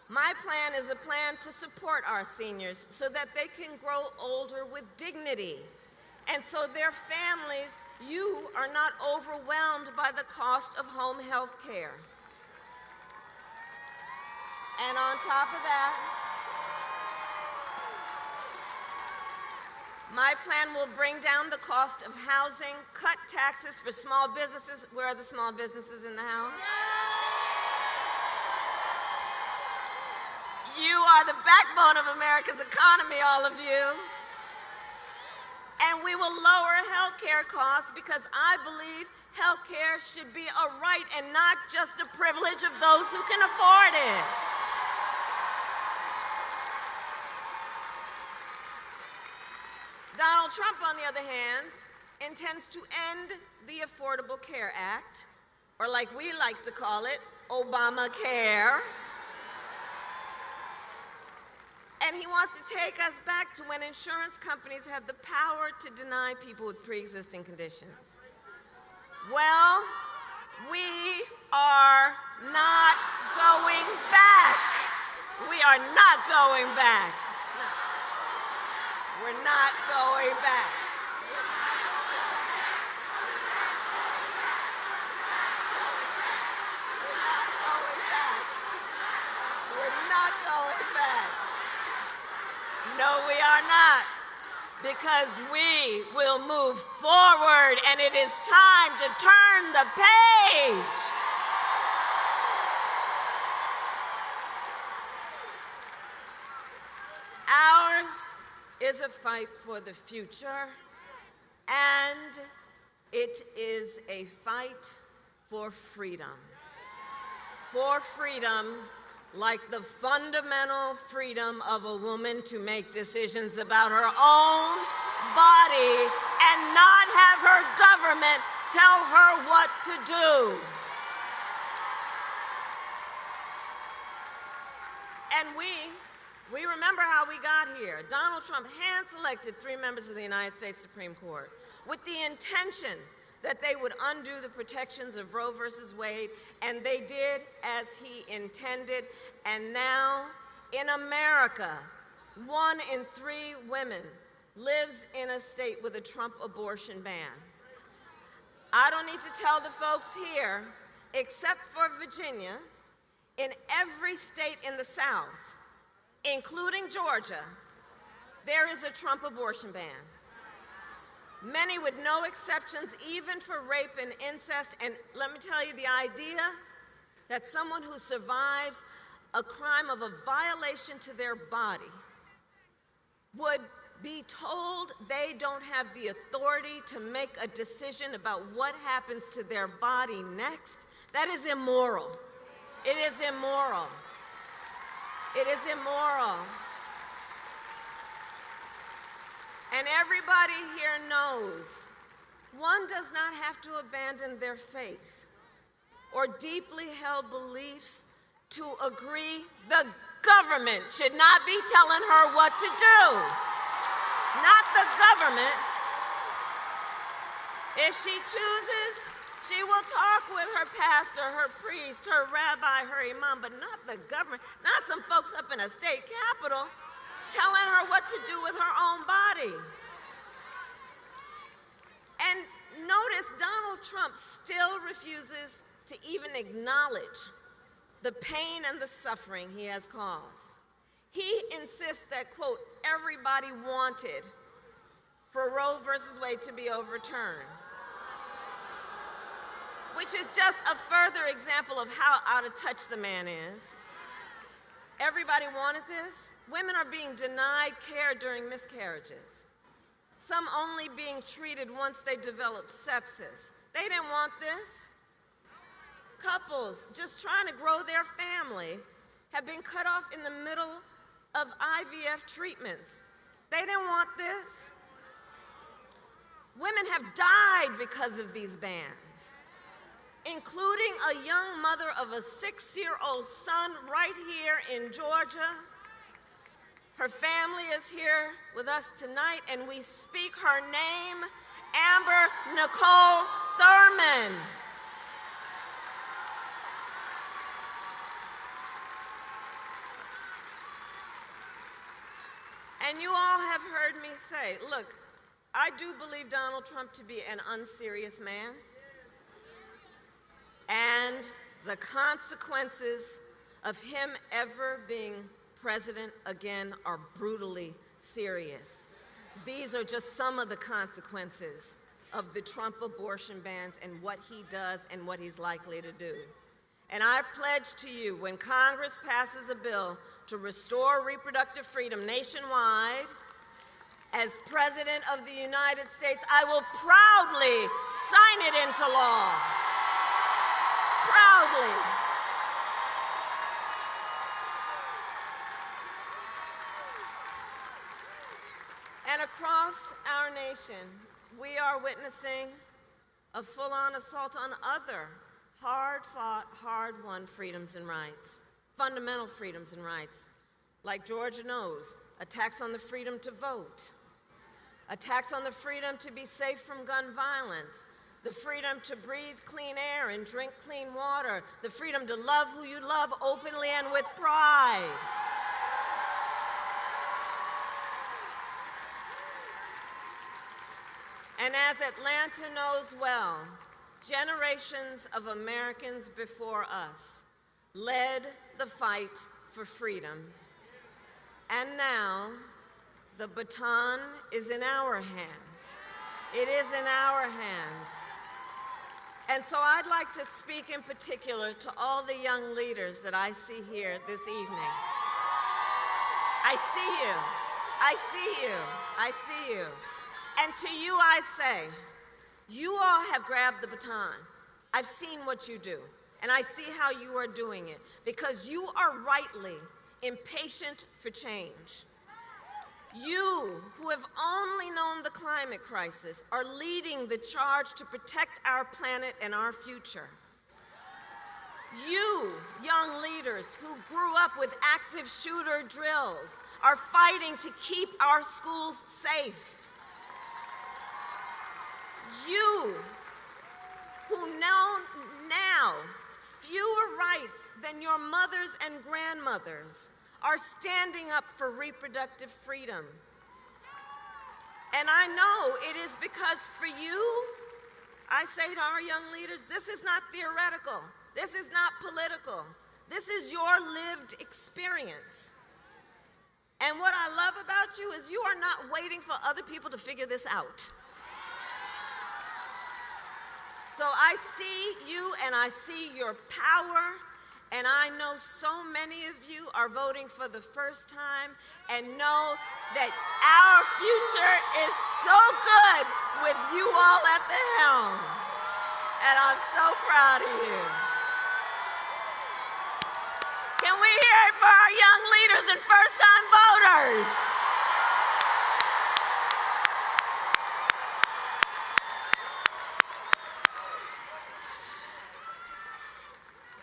My plan is a plan to support our seniors so that they can grow older with dignity, and so their families, you are not overwhelmed by the cost of home health care. And on top of that, my plan will bring down the cost of housing, cut taxes for small businesses. Where are the small businesses in the house? You are the backbone of America's economy, all of you. And we will lower health care costs because I believe health care should be a right and not just a privilege of those who can afford it. Donald Trump, on the other hand, intends to end the Affordable Care Act, or like we like to call it, Obamacare. And he wants to take us back to when insurance companies had the power to deny people with pre-existing conditions. Well, we are not going back. We are not going back. We're not going back. We're not going back. No, we are not. because we will move forward, and it is time to turn the page. Ours is a fight for the future, and it is a fight for freedom. For freedom, like the fundamental freedom of a woman to make decisions about her own body and not have her government tell her what to do. And we remember how we got here. Donald Trump hand-selected 3 members of the United States Supreme Court with the intention that they would undo the protections of Roe versus Wade, and they did as he intended. And now, in America, 1 in 3 women lives in a state with a Trump abortion ban. I don't need to tell the folks here, except for Virginia, in every state in the South, including Georgia, there is a Trump abortion ban. Many with no exceptions, even for rape and incest. And let me tell you, the idea that someone who survives a crime of a violation to their body would be told they don't have the authority to make a decision about what happens to their body next, that is immoral. It is immoral. It is immoral. And everybody here knows one does not have to abandon their faith or deeply held beliefs to agree the government should not be telling her what to do. Not the government. If she chooses, she will talk with her pastor, her priest, her rabbi, her imam, but not the government, not some folks up in a state capitol telling her what to do with her own body. And notice Donald Trump still refuses to even acknowledge the pain and the suffering he has caused. He insists that, quote, everybody wanted for Roe versus Wade to be overturned, which is just a further example of how out of touch the man is. Everybody wanted this. Women are being denied care during miscarriages, some only being treated once they develop sepsis. They didn't want this. Couples just trying to grow their family have been cut off in the middle of IVF treatments. They didn't want this. Women have died because of these bans, including a young mother of a 6-year-old son right here in Georgia. Her family is here with us tonight, and we speak her name, Amber Nicole Thurman. And you all have heard me say, look, I do believe Donald Trump to be an unserious man, and the consequences of him ever being president again are brutally serious. These are just some of the consequences of the Trump abortion bans and what he does and what he's likely to do. And I pledge to you, when Congress passes a bill to restore reproductive freedom nationwide, as President of the United States, I will proudly sign it into law. Proudly. And across our nation, we are witnessing a full-on assault on other hard-fought, hard-won freedoms and rights, fundamental freedoms and rights, like Georgia knows, attacks on the freedom to vote, attacks on the freedom to be safe from gun violence, the freedom to breathe clean air and drink clean water, the freedom to love who you love openly and with pride. And as Atlanta knows well, generations of Americans before us led the fight for freedom. And now, The baton is in our hands. It is in our hands. And so I'd like to speak in particular to all the young leaders that I see here this evening. I see you. I see you. I see you. And to you I say, you all have grabbed the baton. I've seen what you do, and I see how you are doing it, because you are rightly impatient for change. You, who have only known the climate crisis, are leading the charge to protect our planet and our future. You, young leaders who grew up with active shooter drills, are fighting to keep our schools safe. You, who know now fewer rights than your mothers and grandmothers, are standing up for reproductive freedom. And I know it is because for you, I say to our young leaders, this is not theoretical. This is not political. This is your lived experience. And what I love about you is you are not waiting for other people to figure this out. So I see you and I see your power, and I know so many of you are voting for the first time and know that our future is so good with you all at the helm. And I'm so proud of you. Can we hear it for our young leaders and first-time voters?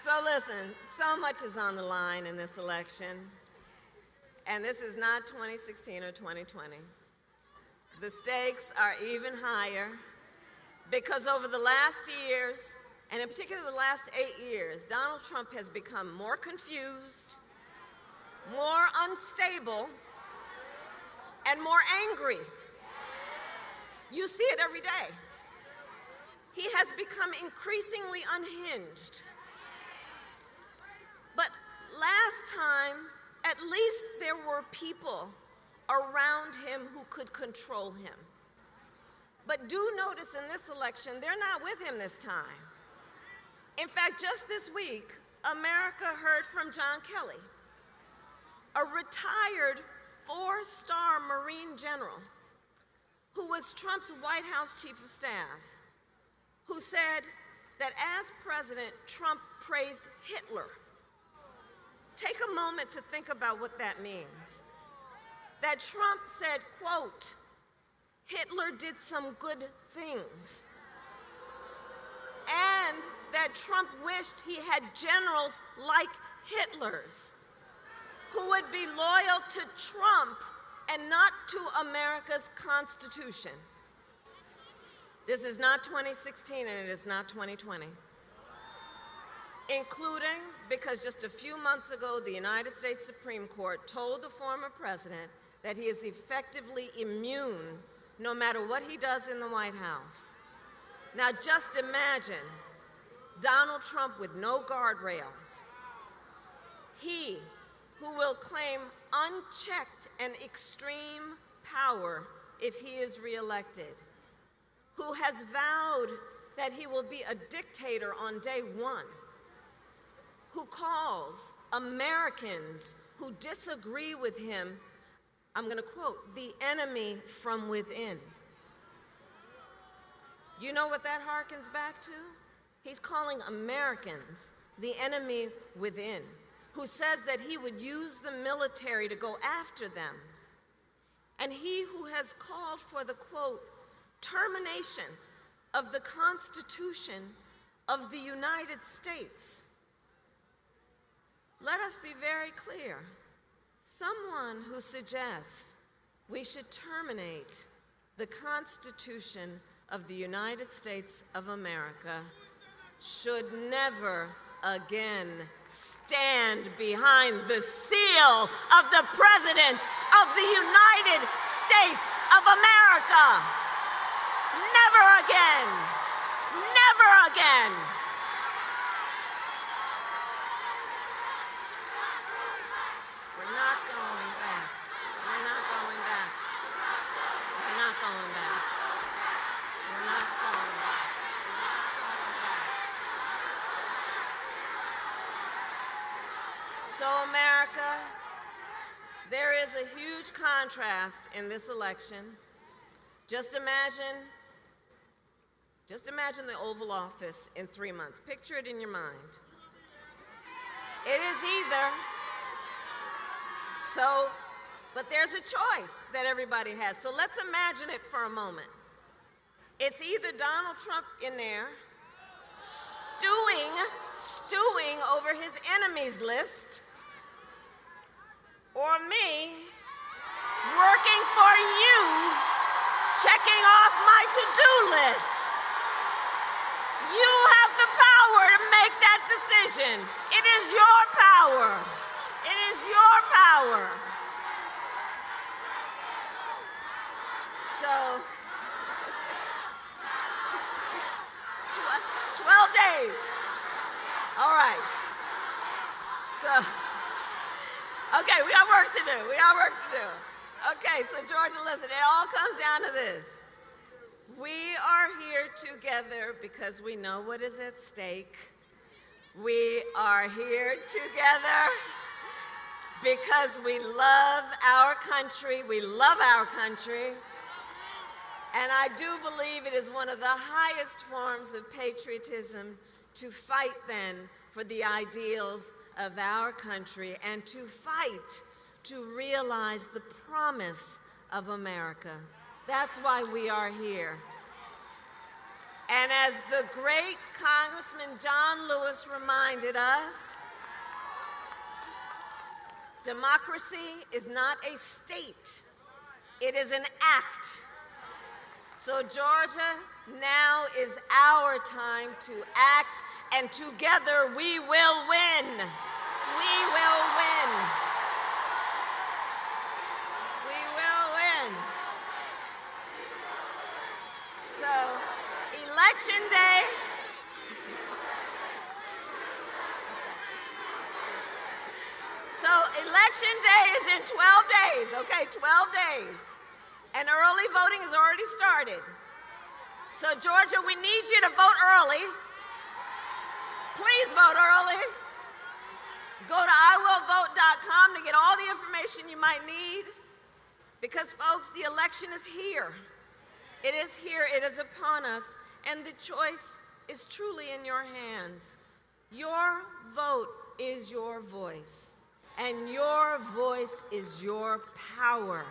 So listen, so much is on the line in this election, and this is not 2016 or 2020. The stakes are even higher because over the last years, and in particular the last 8 years, Donald Trump has become more confused, more unstable, and more angry. You see it every day. He has become increasingly unhinged. But last time, at least there were people around him who could control him. But do notice in this election, they're not with him this time. In fact, just this week, America heard from John Kelly, a retired 4-star Marine general who was Trump's White House chief of staff, who said that as president, Trump praised Hitler. Take a moment to think about what that means. That Trump said, quote, Hitler did some good things. And that Trump wished he had generals like Hitler's, who would be loyal to Trump and not to America's Constitution. This is not 2016 and it is not 2020. Including because just a few months ago, the United States Supreme Court told the former president that he is effectively immune no matter what he does in the White House. Now just imagine Donald Trump with no guardrails. He, who will claim unchecked and extreme power if he is reelected, who has vowed that he will be a dictator on day one, who calls Americans who disagree with him, I'm going to quote, the enemy from within. You know what that harkens back to? He's calling Americans the enemy within, who says that he would use the military to go after them. And he who has called for the, quote, termination of the Constitution of the United States. Let us be very clear. Someone who suggests we should terminate the Constitution of the United States of America should never again stand behind the seal of the President of the United States of America. Never again. Never again. We're not going back. We're not going back. So, America, there is a huge contrast in this election. Just imagine the Oval Office in 3 months. Picture it in your mind. It is either, but there's a choice that everybody has. So let's imagine it for a moment. It's either Donald Trump in there, stewing over his enemies list, or me, working for you, checking off my to-do list. You have the power to make that decision. It is your power. It is your power. So, 12 days. All right. So, okay, we got work to do. Okay, so Georgia, listen, it all comes down to this. We are here together because we know what is at stake. We are here together because we love our country. We love our country. And I do believe it is one of the highest forms of patriotism to fight then for the ideals of our country and to fight to realize the promise of America. That's why we are here. And as the great Congressman John Lewis reminded us, democracy is not a state, it is an act. So Georgia, now is our time to act, and together we will win. We will win. We will win. So, Election Day. So, Election Day is in 12 days, okay? 12 days. And early voting has already started. So, Georgia, we need you to vote early. Please vote early. Go to iwillvote.com to get all the information you might need. Because, folks, the election is here. It is here. It is upon us. And the choice is truly in your hands. Your vote is your voice. And your voice is your power.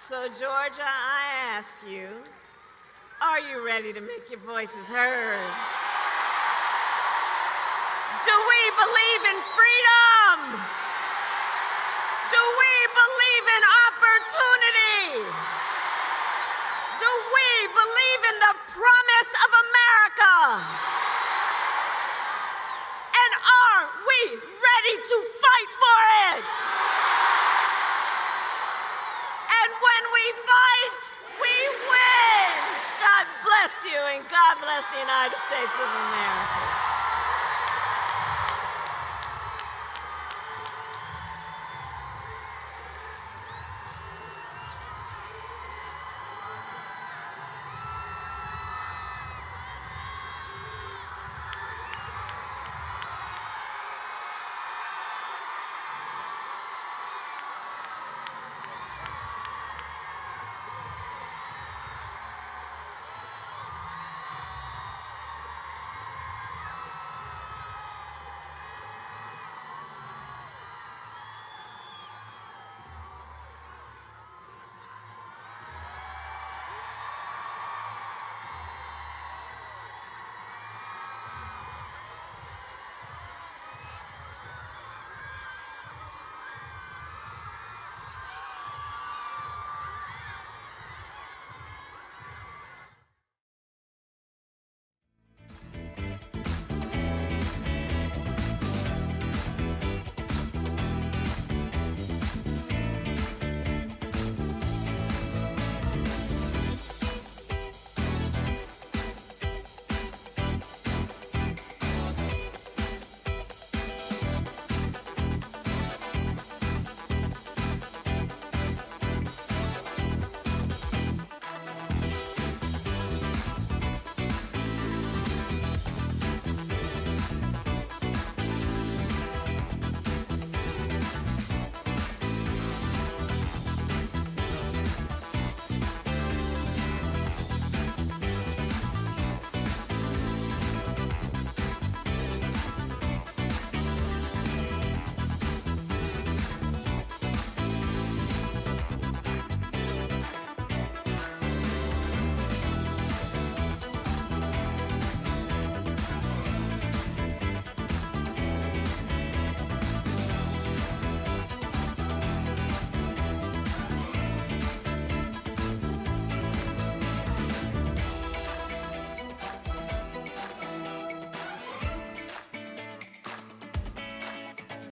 So, Georgia, I ask you, are you ready to make your voices heard? Do we believe in freedom? Do we believe in opportunity? Do we believe in the promise of America? And are we ready to fight for it? And when we fight, we win. God bless you, and God bless the United States of America.